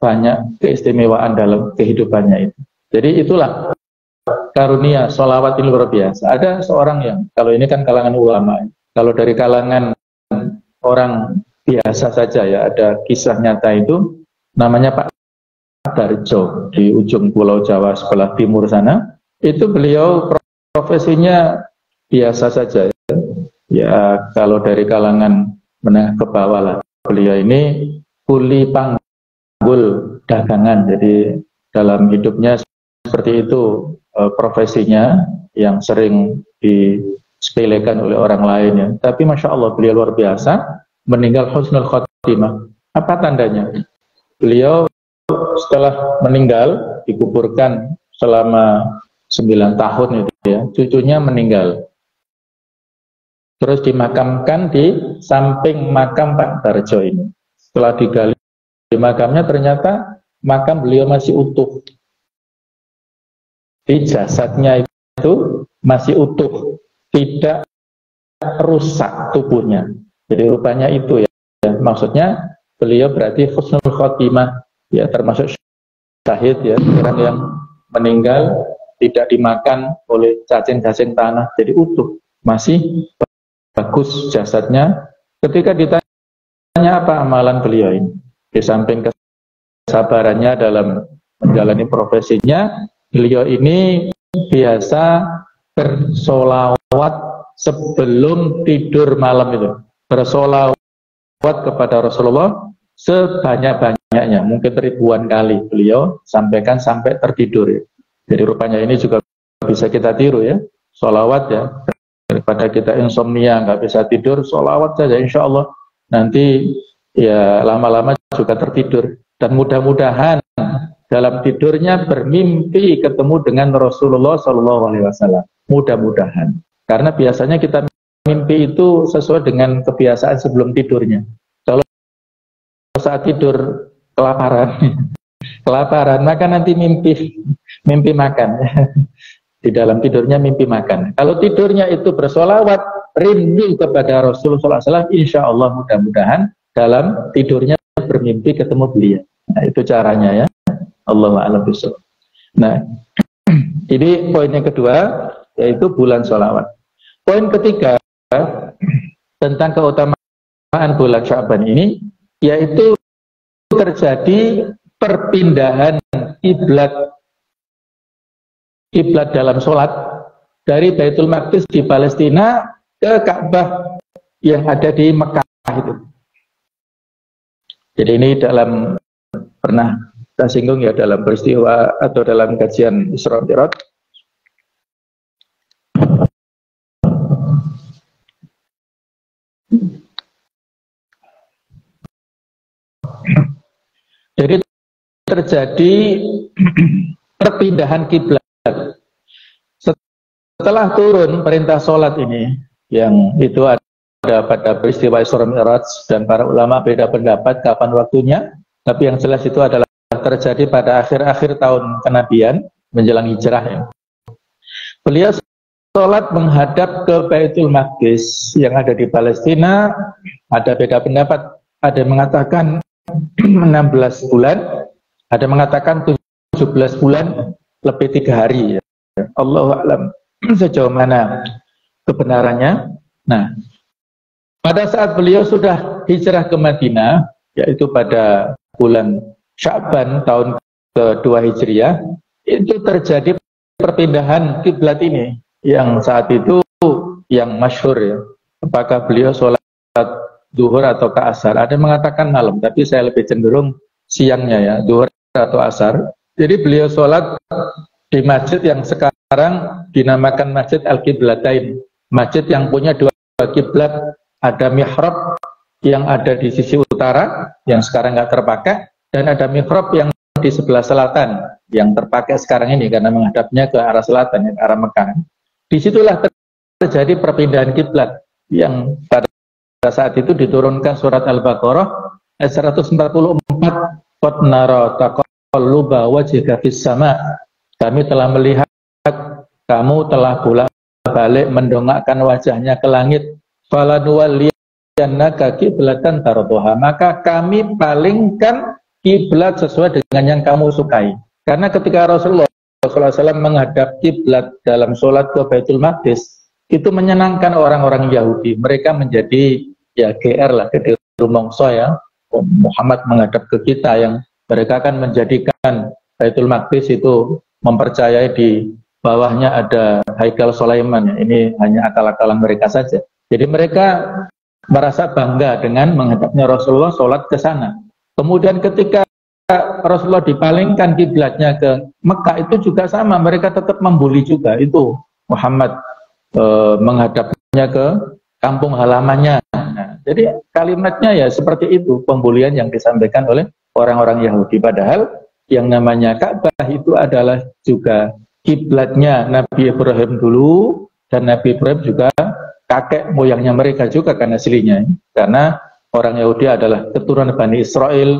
banyak keistimewaan dalam kehidupannya itu. Jadi itulah karunia sholawat ini luar biasa. Ada seorang yang, kalau ini kan kalangan ulama, kalau dari kalangan orang biasa saja ya, ada kisah nyata itu, namanya Pak Darjo di ujung Pulau Jawa sebelah timur sana. Itu beliau profesinya biasa saja ya. Ya kalau dari kalangan menengah ke bawah lah. Beliau ini kuli panggul dagangan. Jadi dalam hidupnya seperti itu profesinya, yang sering disepelekan oleh orang lain ya. Tapi Masya Allah beliau luar biasa, meninggal husnul khotimah. Apa tandanya? Beliau setelah meninggal dikuburkan selama 9 tahun itu ya, cucunya meninggal. Terus dimakamkan di samping makam Pak Darjo ini. Setelah digali di makamnya, ternyata makam beliau masih utuh. Di jasadnya itu masih utuh, tidak rusak tubuhnya. Jadi rupanya itu ya, maksudnya beliau berarti husnul khotimah ya, termasuk syahid ya, orang yang meninggal tidak dimakan oleh cacing-cacing tanah, jadi utuh, masih bagus jasadnya. Ketika ditanya apa amalan beliau ini, di samping kesabarannya dalam menjalani profesinya, beliau ini biasa bersolawat sebelum tidur malam itu, bersolawat kepada Rasulullah sebanyak-banyaknya, mungkin ribuan kali beliau sampaikan sampai tertidur ya. Jadi rupanya ini juga bisa kita tiru ya, solawat ya, daripada kita insomnia nggak bisa tidur, solawat saja insya Allah nanti ya lama-lama juga tertidur. Dan mudah-mudahan dalam tidurnya bermimpi ketemu dengan Rasulullah SAW. Mudah-mudahan. Karena biasanya kita mimpi itu sesuai dengan kebiasaan sebelum tidurnya. Kalau saat tidur kelaparan, maka nanti mimpi makan. Di dalam tidurnya mimpi makan. Kalau tidurnya itu bersolawat, rindu kepada Rasulullah SAW, insya Allah mudah-mudahan dalam tidurnya bermimpi ketemu beliau. Nah, itu caranya ya. Allahu a'lam bishawab. Nah, ini poin yang kedua, yaitu bulan sholawat. Poin ketiga tentang keutamaan bulan Sya'ban ini, yaitu terjadi perpindahan kiblat dalam sholat dari Baitul Maqdis di Palestina ke Ka'bah yang ada di Mekah itu. Jadi ini dalam pernah kita singgung ya dalam peristiwa atau dalam kajian Isra Mi'raj. Jadi terjadi perpindahan kiblat. Setelah turun perintah sholat ini, yang itu ada pada peristiwa Isra Mi'raj, dan para ulama beda pendapat kapan waktunya, tapi yang jelas itu adalah terjadi pada akhir-akhir tahun kenabian menjelang hijrah ya. Beliau sholat menghadap ke Baitul Maqdis yang ada di Palestina. Ada beda pendapat, ada yang mengatakan 16 bulan, ada yang mengatakan 17 bulan lebih 3 hari ya. Allahu a'lam sejauh mana kebenarannya. Nah, pada saat beliau sudah hijrah ke Madinah, yaitu pada bulan Sya'ban tahun kedua Hijriah, itu terjadi perpindahan kiblat ini yang saat itu yang masyhur ya. Apakah beliau sholat zuhur atau ke asar? Ada yang mengatakan malam, tapi saya lebih cenderung siangnya ya, zuhur atau asar. Jadi beliau sholat di masjid yang sekarang dinamakan Masjid Al-Qiblatain, masjid yang punya 2 kiblat. Ada mihrab yang ada di sisi utara yang sekarang nggak terpakai, dan ada mihrab yang di sebelah selatan yang terpakai sekarang ini karena menghadapnya ke arah selatan, ke arah Mekah. Disitulah terjadi perpindahan kiblat yang pada saat itu diturunkan surat Al-Baqarah ayat 144, qad nara taqalluba wajhika fis sama. Kami telah melihat kamu telah bolak-balik mendongakkan wajahnya ke langit. Falanuwalliyannaka kiblatan tardoha, maka kami palingkan kiblat sesuai dengan yang kamu sukai. Karena ketika Rasulullah SAW menghadap kiblat dalam sholat ke Baitul Maqdis, itu menyenangkan orang-orang Yahudi. Mereka menjadi ya GR lah, ke rumongso ya. Muhammad menghadap ke kita, yang mereka akan menjadikan Baitul Maqdis itu mempercayai di bawahnya ada Haikal Sulaiman. Ini hanya akal-akalan mereka saja. Jadi mereka merasa bangga dengan menghadapnya Rasulullah sholat ke sana. Kemudian ketika Rasulullah dipalingkan kiblatnya ke Mekah, itu juga sama, mereka tetap membuli juga. Itu Muhammad menghadapnya ke kampung halamannya. Nah, jadi kalimatnya ya seperti itu, pembulian yang disampaikan oleh orang-orang Yahudi. Padahal yang namanya Ka'bah itu adalah juga kiblatnya Nabi Ibrahim dulu, dan Nabi Ibrahim juga kakek moyangnya mereka juga kan aslinya. Karena orang Yahudi adalah keturunan Bani Israel.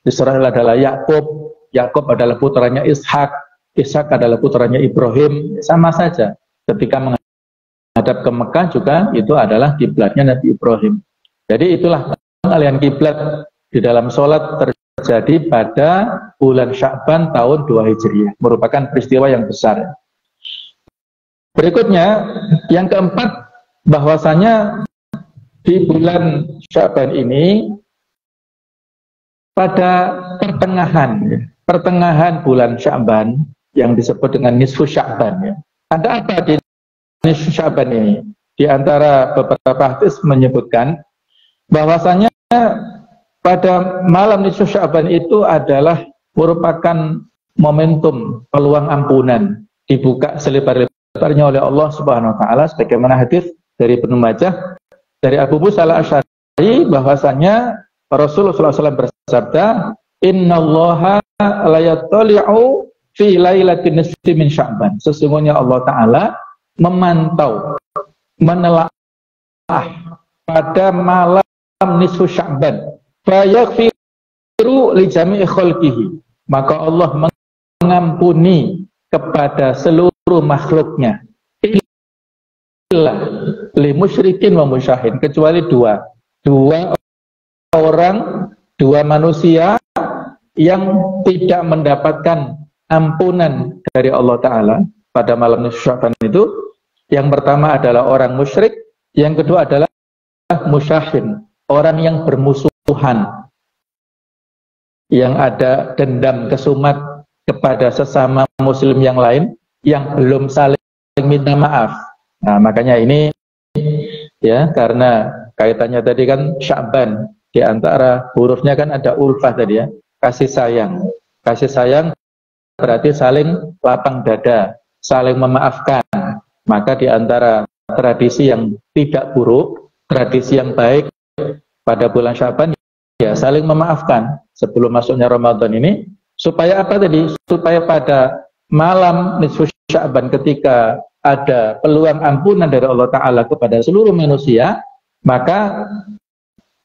Israel adalah Yakub, Yakub adalah putranya Ishak, Ishak adalah putranya Ibrahim. Sama saja. Ketika menghadap ke Mekah juga itu adalah kiblatnya Nabi Ibrahim. Jadi itulah pengalihan kiblat di dalam sholat terjadi pada bulan Sya'ban tahun 2 Hijriah. Merupakan peristiwa yang besar. Berikutnya, yang keempat, bahwasanya di bulan Sya'ban ini pada pertengahan bulan Sya'ban yang disebut dengan nisfu Sya'ban ya. Ada apa di nisfu Sya'ban ini? Di antara beberapa hadis menyebutkan bahwasanya pada malam nisfu Sya'ban itu adalah merupakan momentum peluang ampunan, dibuka selebar-lebarnya oleh Allah Subhanahu wa taala, sebagaimana hadis dari Ibnu Majah dari Abu Musa al-Asy'ari bahwasanya Rasulullah SAW bersabda, "Innallaha la yattali'u fi lailatin nisfi min Sya'ban. Sesungguhnya Allah Ta'ala memantau, menelaah pada malam nisfu Sya'ban. Fa yaghfiru li jami'i khalqihi. Maka Allah mengampuni kepada seluruh makhluknya. Illa li musyrikin wa musyahin, kecuali dua orang, dua manusia yang tidak mendapatkan ampunan dari Allah Ta'ala pada malam nisfu Sya'ban itu. Yang pertama adalah orang musyrik, yang kedua adalah musyahin, orang yang bermusuhan, yang ada dendam kesumat kepada sesama muslim yang lain, yang belum saling minta maaf. Nah, makanya ini ya, karena kaitannya tadi kan Sya'ban, di antara hurufnya kan ada ulfah tadi ya, kasih sayang. Kasih sayang berarti saling lapang dada, saling memaafkan. Maka di antara tradisi yang tidak buruk, tradisi yang baik pada bulan Sya'ban ya saling memaafkan sebelum masuknya Ramadan ini, supaya apa tadi? Supaya pada malam nisfu Sya'ban ketika ada peluang ampunan dari Allah Ta'ala kepada seluruh manusia, maka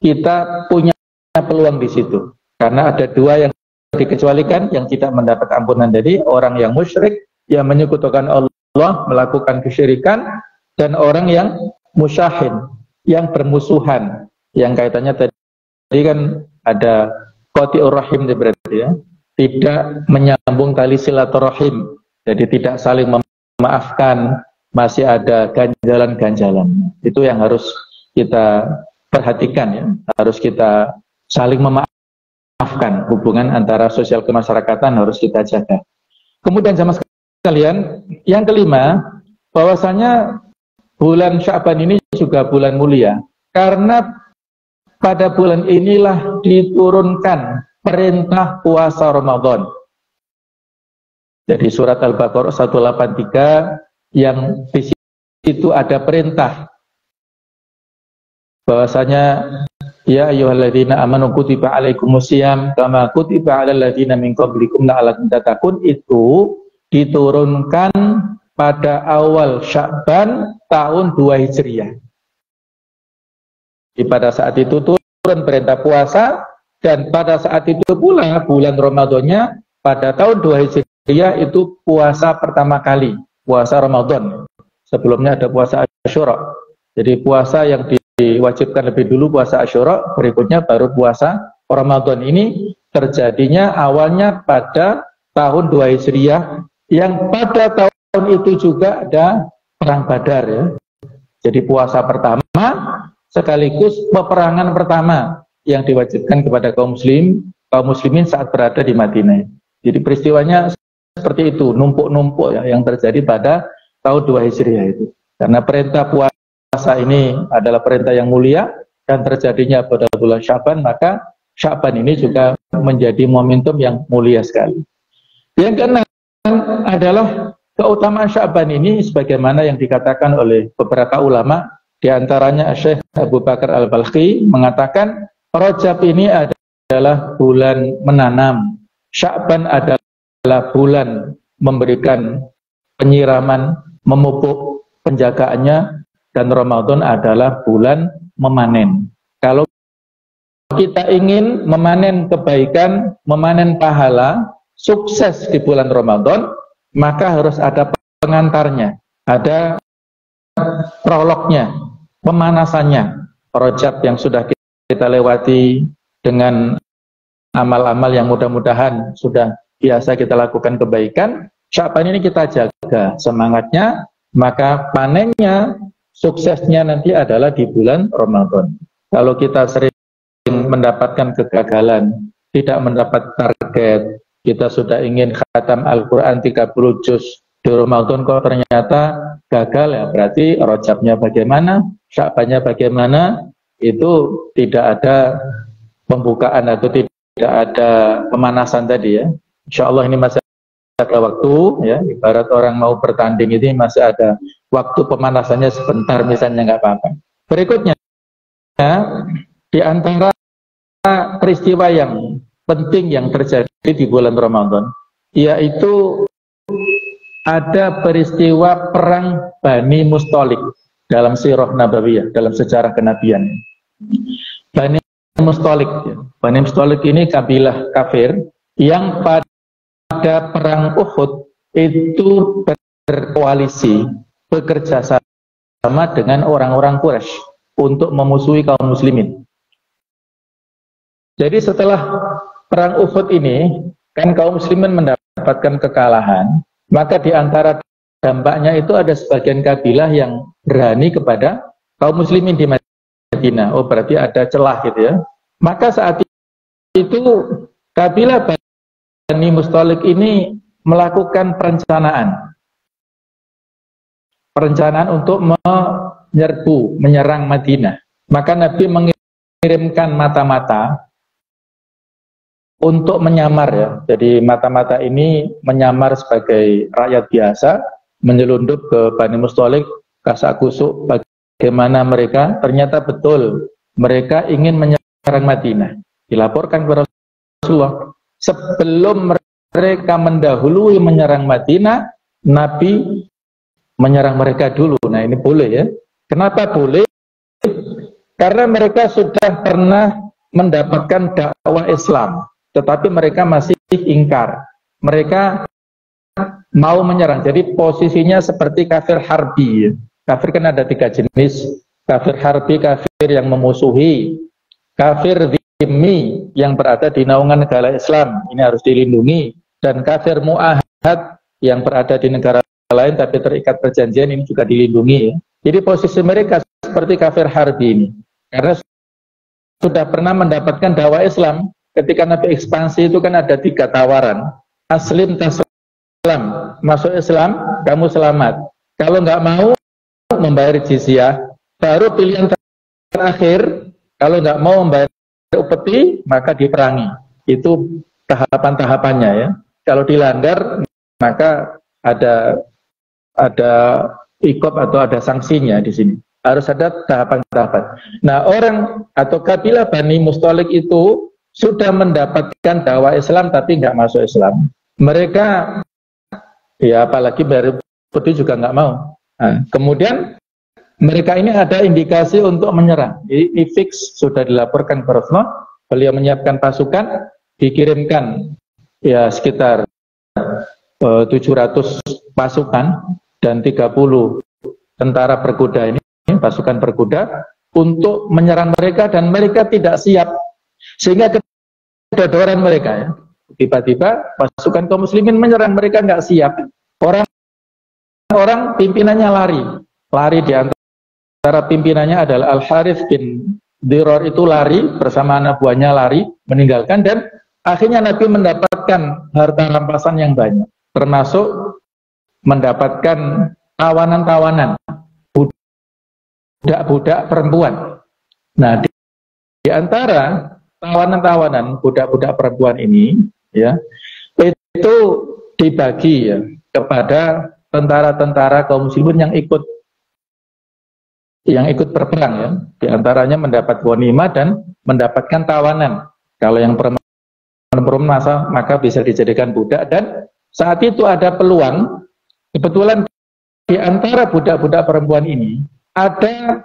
kita punya peluang di situ. Karena ada dua yang dikecualikan, yang tidak mendapat ampunan dari orang yang musyrik, yang menyekutukan Allah, melakukan kesyirikan, dan orang yang musyahin, yang bermusuhan, yang kaitannya tadi kan ada qati'ur rahim berarti ya, tidak menyambung tali silaturahim, jadi tidak saling memaafkan, masih ada ganjalan-ganjalan. Itu yang harus kita perhatikan ya, harus kita saling memaafkan, hubungan antara sosial kemasyarakatan harus kita jaga. Kemudian sama sekalian, yang kelima, bahwasanya bulan Sya'ban ini juga bulan mulia, karena pada bulan inilah diturunkan perintah puasa Ramadan. Jadi surat Al-Baqarah 183 yang di situ ada perintah bahwasanya ya ayyuhalladzina amanu kutiba alaikumusiyam kama kutiba alal ladzina min qablikum la'allakum tattaqun, itu diturunkan pada awal Sya'ban tahun 2 Hijriah. Pada saat itu turun perintah puasa, dan pada saat itu pula bulan Ramadannya pada tahun 2 Hijriah itu puasa pertama kali, puasa Ramadan. Sebelumnya ada puasa Asyura. Jadi puasa yang diwajibkan lebih dulu puasa Asyura, berikutnya baru puasa Ramadan. Ini terjadinya awalnya pada tahun 2 Hijriah, yang pada tahun itu juga ada perang Badar ya. Jadi puasa pertama sekaligus peperangan pertama yang diwajibkan kepada kaum muslimin saat berada di Madinah. Jadi peristiwanya seperti itu, numpuk-numpuk ya, yang terjadi pada tahun 2 Hijriah itu. Karena perintah puasa ini adalah perintah yang mulia dan terjadinya pada bulan Sya'ban, maka Sya'ban ini juga menjadi momentum yang mulia sekali. Yang keenam adalah keutamaan Sya'ban ini sebagaimana yang dikatakan oleh beberapa ulama, di antaranya Syekh Abu Bakar Al-Balkhi mengatakan Rajab ini adalah bulan menanam, Sya'ban adalah bulan memberikan penyiraman, memupuk penjagaannya, dan Ramadan adalah bulan memanen. Kalau kita ingin memanen kebaikan, memanen pahala, sukses di bulan Ramadan, maka harus ada pengantarnya, ada prolognya, pemanasannya. Rajab yang sudah kita lewati dengan amal-amal yang mudah-mudahan sudah biasa kita lakukan kebaikan, Sya'ban ini kita jaga semangatnya, maka panennya, suksesnya nanti adalah di bulan Ramadan. Kalau kita sering mendapatkan kegagalan, tidak mendapat target, kita sudah ingin khatam Al-Quran 30 juz di Ramadan kok ternyata gagal, ya berarti Rajabnya bagaimana, Sya'bannya bagaimana, itu tidak ada pembukaan atau tidak ada pemanasan tadi ya. Insya Allah ini masih ada waktu ya, ibarat orang mau bertanding ini masih ada waktu pemanasannya sebentar misalnya, nggak apa-apa. Berikutnya ya, di antara peristiwa yang penting yang terjadi di bulan Ramadan, yaitu ada peristiwa perang Bani Mustalik dalam sirah Nabawiyah, dalam sejarah kenabian. Bani Mustalik, Bani Mustalik ini kabilah kafir yang pada perang Uhud itu berkoalisi, bekerja sama dengan orang-orang Quraisy untuk memusuhi kaum muslimin. Jadi setelah perang Uhud ini, kan kaum muslimin mendapatkan kekalahan, maka di antara dampaknya itu ada sebagian kabilah yang berani kepada kaum muslimin di Madinah. Oh, berarti ada celah gitu ya. Maka saat itu kabilah Bani Mustalik ini melakukan perencanaan untuk menyerang Madinah. Maka Nabi mengirimkan mata-mata untuk menyamar ya. Jadi mata-mata ini menyamar sebagai rakyat biasa, menyelundup ke Bani Mustalik, kasak kusuk bagaimana mereka, ternyata betul mereka ingin menyerang Madinah. Dilaporkan kepada Rasulullah. Sebelum mereka mendahului menyerang Madinah, Nabi menyerang mereka dulu. Nah, ini boleh ya. Kenapa boleh? Karena mereka sudah pernah mendapatkan dakwah Islam, tetapi mereka masih ingkar. Mereka mau menyerang. Jadi posisinya seperti kafir harbi. Kafir kan ada 3 jenis. Kafir harbi, kafir yang memusuhi. Kafir dhimmi, yang berada di naungan negara Islam. Ini harus dilindungi. Dan kafir mu'ahad, yang berada di negara lain tapi terikat perjanjian, ini juga dilindungi ya. Jadi posisi mereka seperti kafir harbi ini. Karena sudah pernah mendapatkan dakwah Islam. Ketika Nabi ekspansi itu kan ada 3 tawaran. Aslim taslam, masuk Islam, kamu selamat. Kalau nggak mau membayar jizyah, baru pilihan terakhir, kalau nggak mau membayar upeti, maka diperangi. Itu tahapan-tahapannya ya. Kalau dilanggar, maka ada ikop atau ada sanksinya di sini. Harus ada tahapan-tahapan. Nah, orang atau kabilah Bani Mustalik itu sudah mendapatkan dakwah Islam tapi nggak masuk Islam. Mereka, ya apalagi baru putih juga nggak mau. Nah, kemudian mereka ini ada indikasi untuk menyerang. Ini fix, sudah dilaporkan ke Rasulullah. Beliau menyiapkan pasukan, dikirimkan ya sekitar 700 pasukan dan 30 tentara berkuda ini, pasukan berkuda, untuk menyerang mereka, dan mereka tidak siap. Sehingga kedodoran mereka ya. Tiba-tiba pasukan kaum muslimin menyerang, mereka nggak siap. Orang pimpinannya lari di antara pimpinannya adalah Al-Harith bin Dirar, itu lari bersama anak buahnya, lari meninggalkan, dan akhirnya Nabi mendapatkan harta rampasan yang banyak, termasuk mendapatkan tawanan-tawanan, budak-budak perempuan. Nah, di antara tawanan-tawanan budak-budak perempuan ini ya, itu dibagi ya kepada tentara-tentara kaum muslimin yang ikut berperang ya. Di antaranya mendapat ghanimah dan mendapatkan tawanan. Kalau yang perempuan maka bisa dijadikan budak. Dan saat itu ada peluang, kebetulan di antara budak-budak perempuan ini ada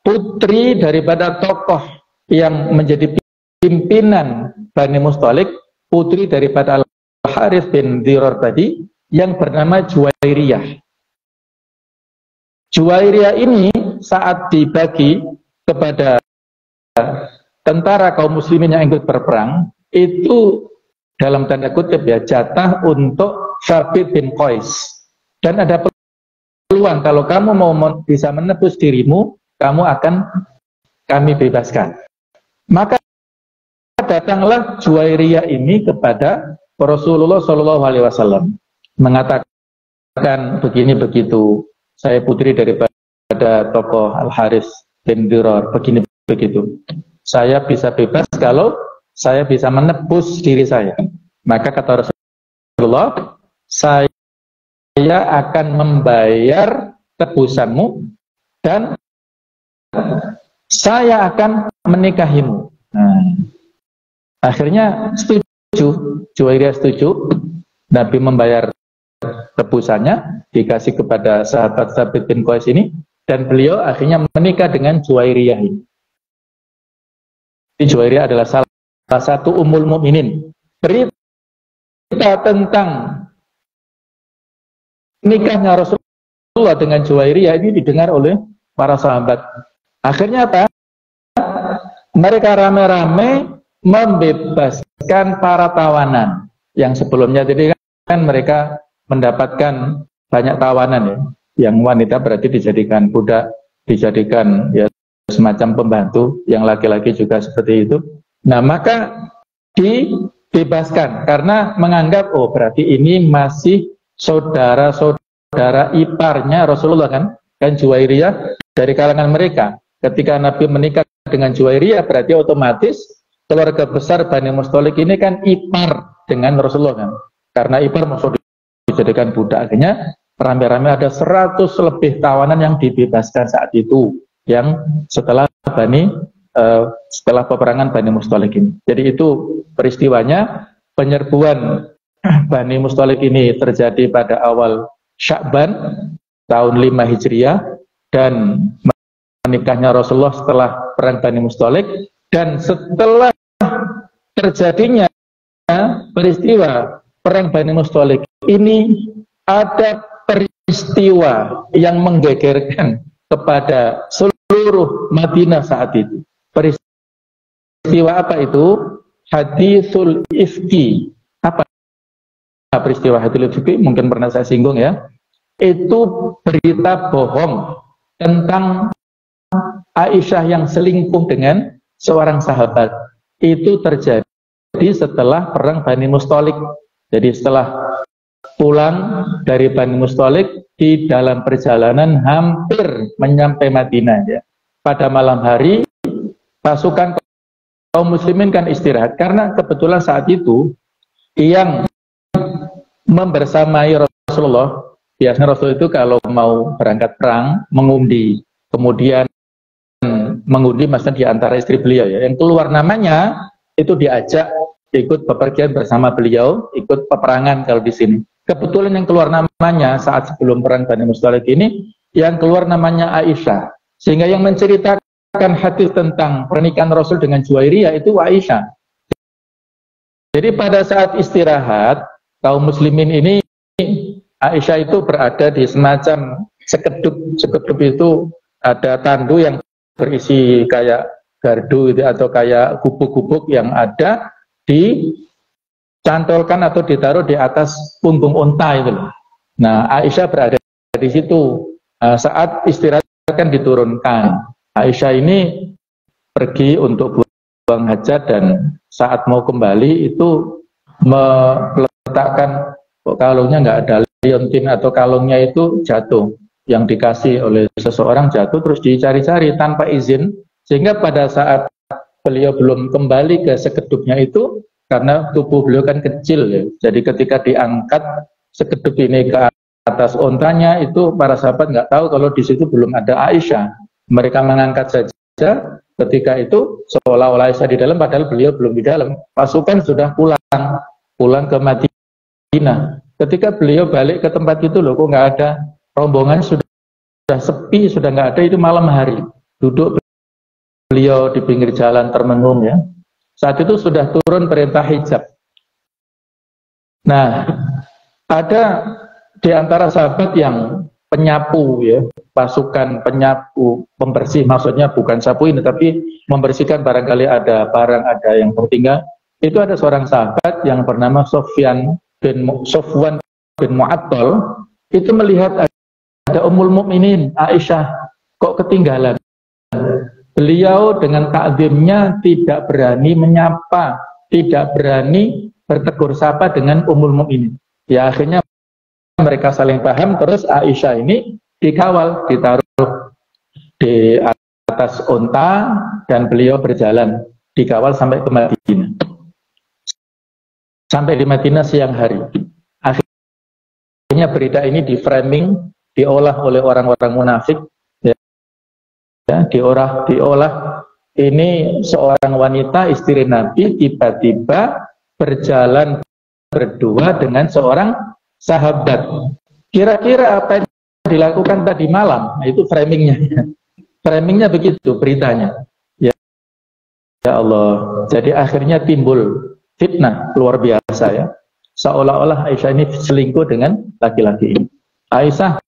putri daripada tokoh yang menjadi pimpinan Bani Mustalik, putri daripada Al-Harith bin Dirar tadi, yang bernama Juwairiyah. Juwairiyah ini saat dibagi kepada tentara kaum muslimin yang ikut berperang, itu dalam tanda kutip ya, jatah untuk Thabit bin Qais. Dan ada peluang, kalau kamu mau bisa menebus dirimu, kamu akan kami bebaskan. Maka datanglah Juwairiyah ini kepada Rasulullah SAW, mengatakan begini begitu, saya putri daripada tokoh Al-Harith bin Dirar, begini begitu. Saya bisa bebas kalau saya bisa menebus diri saya. Maka kata Rasulullah, saya akan membayar tebusanmu dan saya akan menikahimu. Nah, Akhirnya setuju, Juwairiyah setuju, Nabi membayar tebusannya, dikasih kepada sahabat Tsabit bin Qais ini, dan beliau akhirnya menikah dengan Juwairiyah ini. Juwairiyah adalah salah satu ummul mukminin. Berita tentang nikahnya Rasulullah dengan Juwairiyah ini didengar oleh para sahabat. Akhirnya apa? Mereka rame-rame membebaskan para tawanan yang sebelumnya. Jadi kan mereka mendapatkan banyak tawanan ya. Yang wanita berarti dijadikan budak, dijadikan ya semacam pembantu, yang laki-laki juga seperti itu. Nah, maka dibebaskan karena menganggap oh berarti ini masih saudara-saudara iparnya Rasulullah kan Juwairiyah dari kalangan mereka. Ketika Nabi menikah dengan Juwairiyah berarti otomatis keluarga besar Bani Mustalik ini kan ipar dengan Rasulullah kan. Karena ipar maksud dijadikan budak, akhirnya rame-rame ada 100 lebih tawanan yang dibebaskan saat itu, yang setelah peperangan Bani Mustalik ini. Jadi itu peristiwanya. Penyerbuan Bani Mustalik ini terjadi pada awal Sya'ban tahun 5 Hijriah, dan menikahnya Rasulullah setelah perang Bani Mustalik. Dan setelah terjadinya peristiwa perang Bani Mustalik ini, ada peristiwa yang menggegerkan kepada seluruh Madinah saat itu. Peristiwa apa itu? Haditsul Ifki. Apa peristiwa Haditsul Ifki? Mungkin pernah saya singgung ya. Itu berita bohong tentang Aisyah yang selingkuh dengan seorang sahabat. Itu terjadi setelah perang Bani Mustalik. Jadi setelah pulang dari Bani Mustalik, di dalam perjalanan hampir menyampai Madinah ya. Pada malam hari pasukan kaum muslimin kan istirahat, karena kebetulan saat itu yang membersamai Rasulullah, biasanya Rasul itu kalau mau berangkat perang mengundi, kemudian mengundi maksudnya di antara istri beliau ya, yang keluar namanya itu diajak ikut bepergian bersama beliau, ikut peperangan kalau di sini. Kebetulan yang keluar namanya saat sebelum perang Bani Mustalik ini, yang keluar namanya Aisyah. Sehingga yang menceritakan hadis tentang pernikahan Rasul dengan Juwairiyah itu Aisyah. Jadi pada saat istirahat, kaum muslimin ini, Aisyah itu berada di semacam sekedup. Sekedup itu ada tandu yang berisi kayak gardu gitu, atau kayak gubuk-gubuk yang ada dicantolkan atau ditaruh di atas punggung unta itu. Nah, Aisyah berada di situ. Saat istirahat kan diturunkan. Aisyah ini pergi untuk buang hajat, dan saat mau kembali itu meletakkan kalungnya nggak ada liontin, atau kalungnya itu jatuh, yang dikasih oleh seseorang jatuh, terus dicari-cari tanpa izin, sehingga pada saat beliau belum kembali ke sekedupnya itu, karena tubuh beliau kan kecil ya, jadi ketika diangkat sekedup ini ke atas ontanya, itu para sahabat nggak tahu kalau di situ belum ada Aisyah. Mereka mengangkat saja, ketika itu seolah-olah Aisyah di dalam, padahal beliau belum di dalam. Pasukan sudah pulang ke Madinah. Ketika beliau balik ke tempat itu, loh kok nggak ada, rombongan sudah sepi, sudah nggak ada. Itu malam hari, duduk beliau di pinggir jalan termenung ya. Saat itu sudah turun perintah hijab. Nah, ada di antara sahabat yang penyapu ya, pasukan penyapu, pembersih, maksudnya bukan sapu ini, tapi membersihkan barangkali ada barang, ada yang tertinggal. Itu ada seorang sahabat yang bernama Sofwan bin Mu'attal, itu melihat ada Ummul Mukminin Aisyah kok ketinggalan. Beliau dengan takzimnya tidak berani menyapa, tidak berani bertegur sapa dengan Ummul Mukminin. Ya akhirnya mereka saling paham, terus Aisyah ini dikawal, ditaruh di atas unta, dan beliau berjalan dikawal sampai ke Madinah. Sampai di Madinah siang hari. Akhirnya berita ini di framing, diolah oleh orang-orang munafik, ya, diolah ini seorang wanita istri Nabi tiba-tiba berjalan berdua dengan seorang sahabat. Kira-kira apa yang dilakukan tadi malam? Nah, itu framingnya. Framingnya begitu beritanya. Ya Allah. Jadi akhirnya timbul fitnah luar biasa ya. Seolah-olah Aisyah ini selingkuh dengan laki-laki ini. Aisyah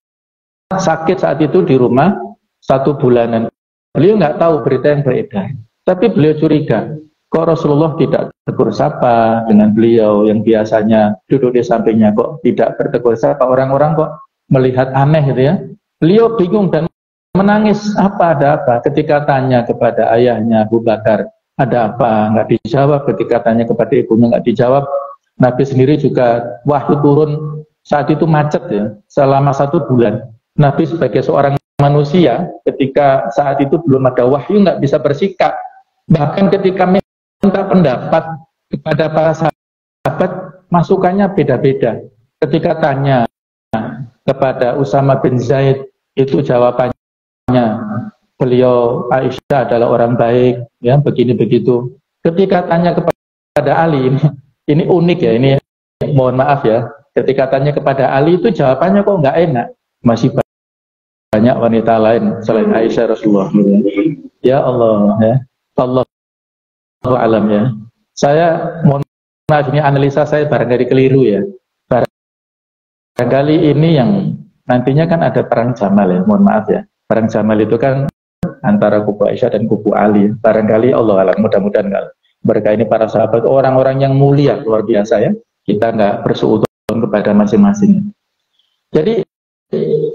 sakit saat itu di rumah 1 bulanan. Beliau nggak tahu berita yang beredar, tapi beliau curiga. Kok Rasulullah tidak tegur sapa dengan beliau yang biasanya duduk di sampingnya, kok tidak bertegur sapa? Orang-orang kok melihat aneh gitu ya. Beliau bingung dan menangis. Ada apa? Ketika tanya kepada ayahnya Abu Bakar, ada apa? Nggak dijawab. Ketika tanya kepada ibunya nggak dijawab. Nabi sendiri juga wahyu turun saat itu macet ya, selama 1 bulan. Nabi sebagai seorang manusia ketika saat itu belum ada wahyu nggak bisa bersikap. Bahkan ketika minta pendapat kepada para sahabat, masukannya beda-beda. Ketika tanya kepada Usama bin Zaid, itu jawabannya beliau Aisyah adalah orang baik, ya begini begitu. Ketika tanya kepada Ali, ini unik ya, ini mohon maaf ya. Ketika tanya kepada Ali itu jawabannya kok nggak enak. Masih banyak wanita lain selain Aisyah Rasulullah. Ya Allah, ya Allah alam ya. Saya mohon maaf, ini analisa saya barangkali keliru ya. Barangkali ini yang nantinya kan ada perang Jamal ya. Mohon maaf ya. Perang Jamal itu kan antara kubu Aisyah dan kubu Ali. Barangkali Allah alam, mudah-mudahan enggak. Mereka ini para sahabat orang-orang yang mulia luar biasa ya. Kita nggak bersuudzon kepada masing-masing. Jadi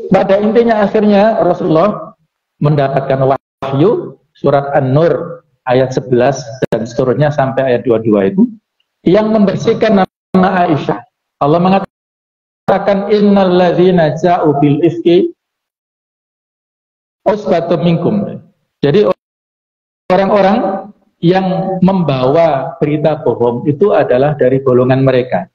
pada intinya akhirnya Rasulullah mendapatkan wahyu surat An-Nur ayat 11 dan seterusnya sampai ayat 22 itu yang membersihkan nama Aisyah. Allah mengatakan innal ladzina ja'u bil ifki usbatun minkum. Jadi orang-orang yang membawa berita bohong itu adalah dari golongan mereka.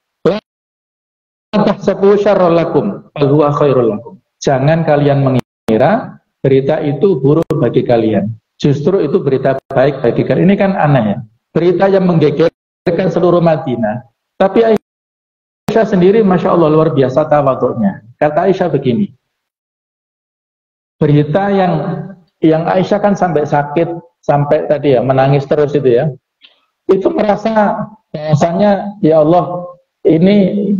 Jangan kalian mengira berita itu buruk bagi kalian. Justru itu berita baik bagi kalian. Ini kan aneh ya. Berita yang menggegerkan seluruh Madinah. Tapi Aisyah sendiri Masya Allah luar biasa tawadhu'nya. Kata Aisyah begini. Berita yang Aisyah kan sampai sakit, sampai tadi ya menangis terus itu ya. Itu merasa bahasanya ya Allah ini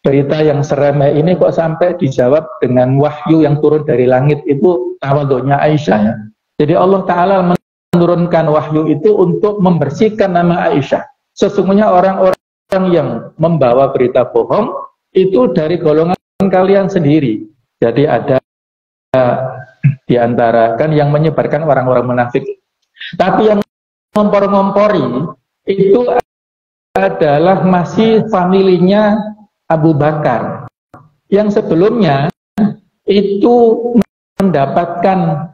berita yang seremeh ini kok sampai dijawab dengan wahyu yang turun dari langit. Itu tawadhu'nya Aisyah ya. Jadi Allah Ta'ala menurunkan wahyu itu untuk membersihkan nama Aisyah. Sesungguhnya orang-orang yang membawa berita bohong itu dari golongan kalian sendiri. Jadi ada di antara kan yang menyebarkan orang-orang munafik. Tapi yang ngompor-ngompori itu adalah masih familinya Abu Bakar yang sebelumnya itu mendapatkan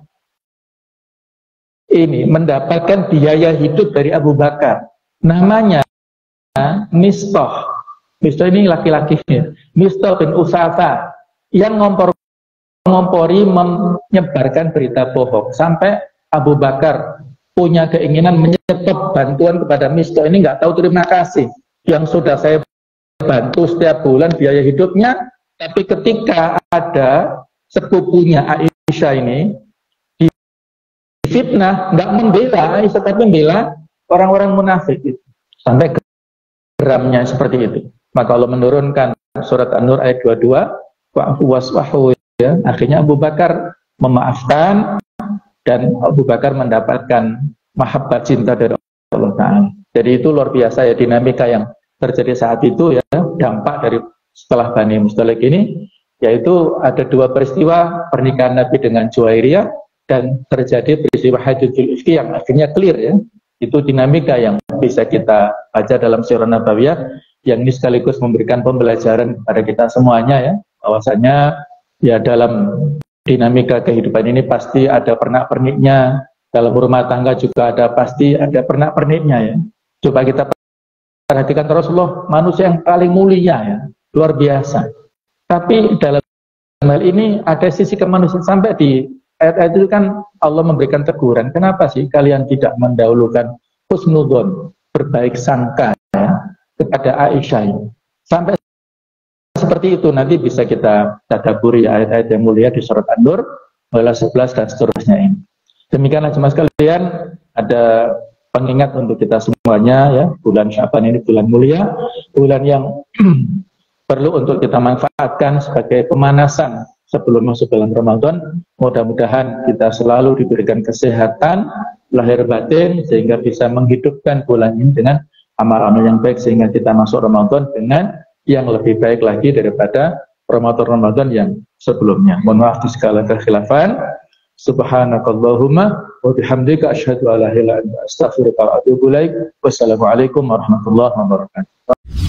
biaya hidup dari Abu Bakar, namanya Mistah. Mistah ini laki-lakinya, Mistah bin Usasa, yang ngompori menyebarkan berita bohong sampai Abu Bakar punya keinginan menyetop bantuan kepada Mistah. Ini nggak tahu terima kasih yang sudah saya bantu setiap bulan biaya hidupnya, tapi ketika ada sepupunya Aisyah ini difitnah, nggak membela Aisyah tapi membela orang-orang munafik itu. Sampai geramnya seperti itu. Maka Allah menurunkan surat An-Nur ayat 22, waswahu ya. Akhirnya Abu Bakar memaafkan dan Abu Bakar mendapatkan mahabbat cinta dari Allah Ta'ala. Jadi itu luar biasa ya dinamika yang terjadi saat itu ya, dampak dari setelah Bani Mustalik ini, yaitu ada 2 peristiwa pernikahan Nabi dengan Juwairiyah dan terjadi peristiwa Hajjatul Ifki yang akhirnya clear ya. Itu dinamika yang bisa kita baca dalam Sirah Nabawiyah, yang ini sekaligus memberikan pembelajaran kepada kita semuanya ya, bahwasanya ya dalam dinamika kehidupan ini pasti ada pernak-perniknya, dalam rumah tangga juga pasti ada pernak-perniknya ya. Coba kita perhatikan Rasulullah, manusia yang paling mulia ya, luar biasa. Tapi dalam hal ini ada sisi kemanusiaan sampai ayat-ayat itu kan Allah memberikan teguran. Kenapa sih kalian tidak mendahulukan husnudzon, berbaik sangka ya, kepada Aisyah ini? Sampai seperti itu nanti bisa kita tadaburi ayat-ayat yang mulia di surat An-Nur mulai 11 dan seterusnya ini. Demikianlah jemaah sekalian, ada pengingat untuk kita semuanya ya, bulan Sya'ban ini bulan mulia, bulan yang perlu untuk kita manfaatkan sebagai pemanasan sebelum masuk bulan Ramadan. Mudah-mudahan kita selalu diberikan kesehatan lahir batin sehingga bisa menghidupkan bulan ini dengan amal-amal yang baik sehingga kita masuk Ramadan dengan yang lebih baik lagi daripada Ramadan yang sebelumnya. Mohon maaf di segala kekhilafan. Subhanakallahumma wa bihamdika asyhadu an la ilaha illa anta astaghfiruka wa atubu ilaik. Wassalamualaikum warahmatullahi wabarakatuh.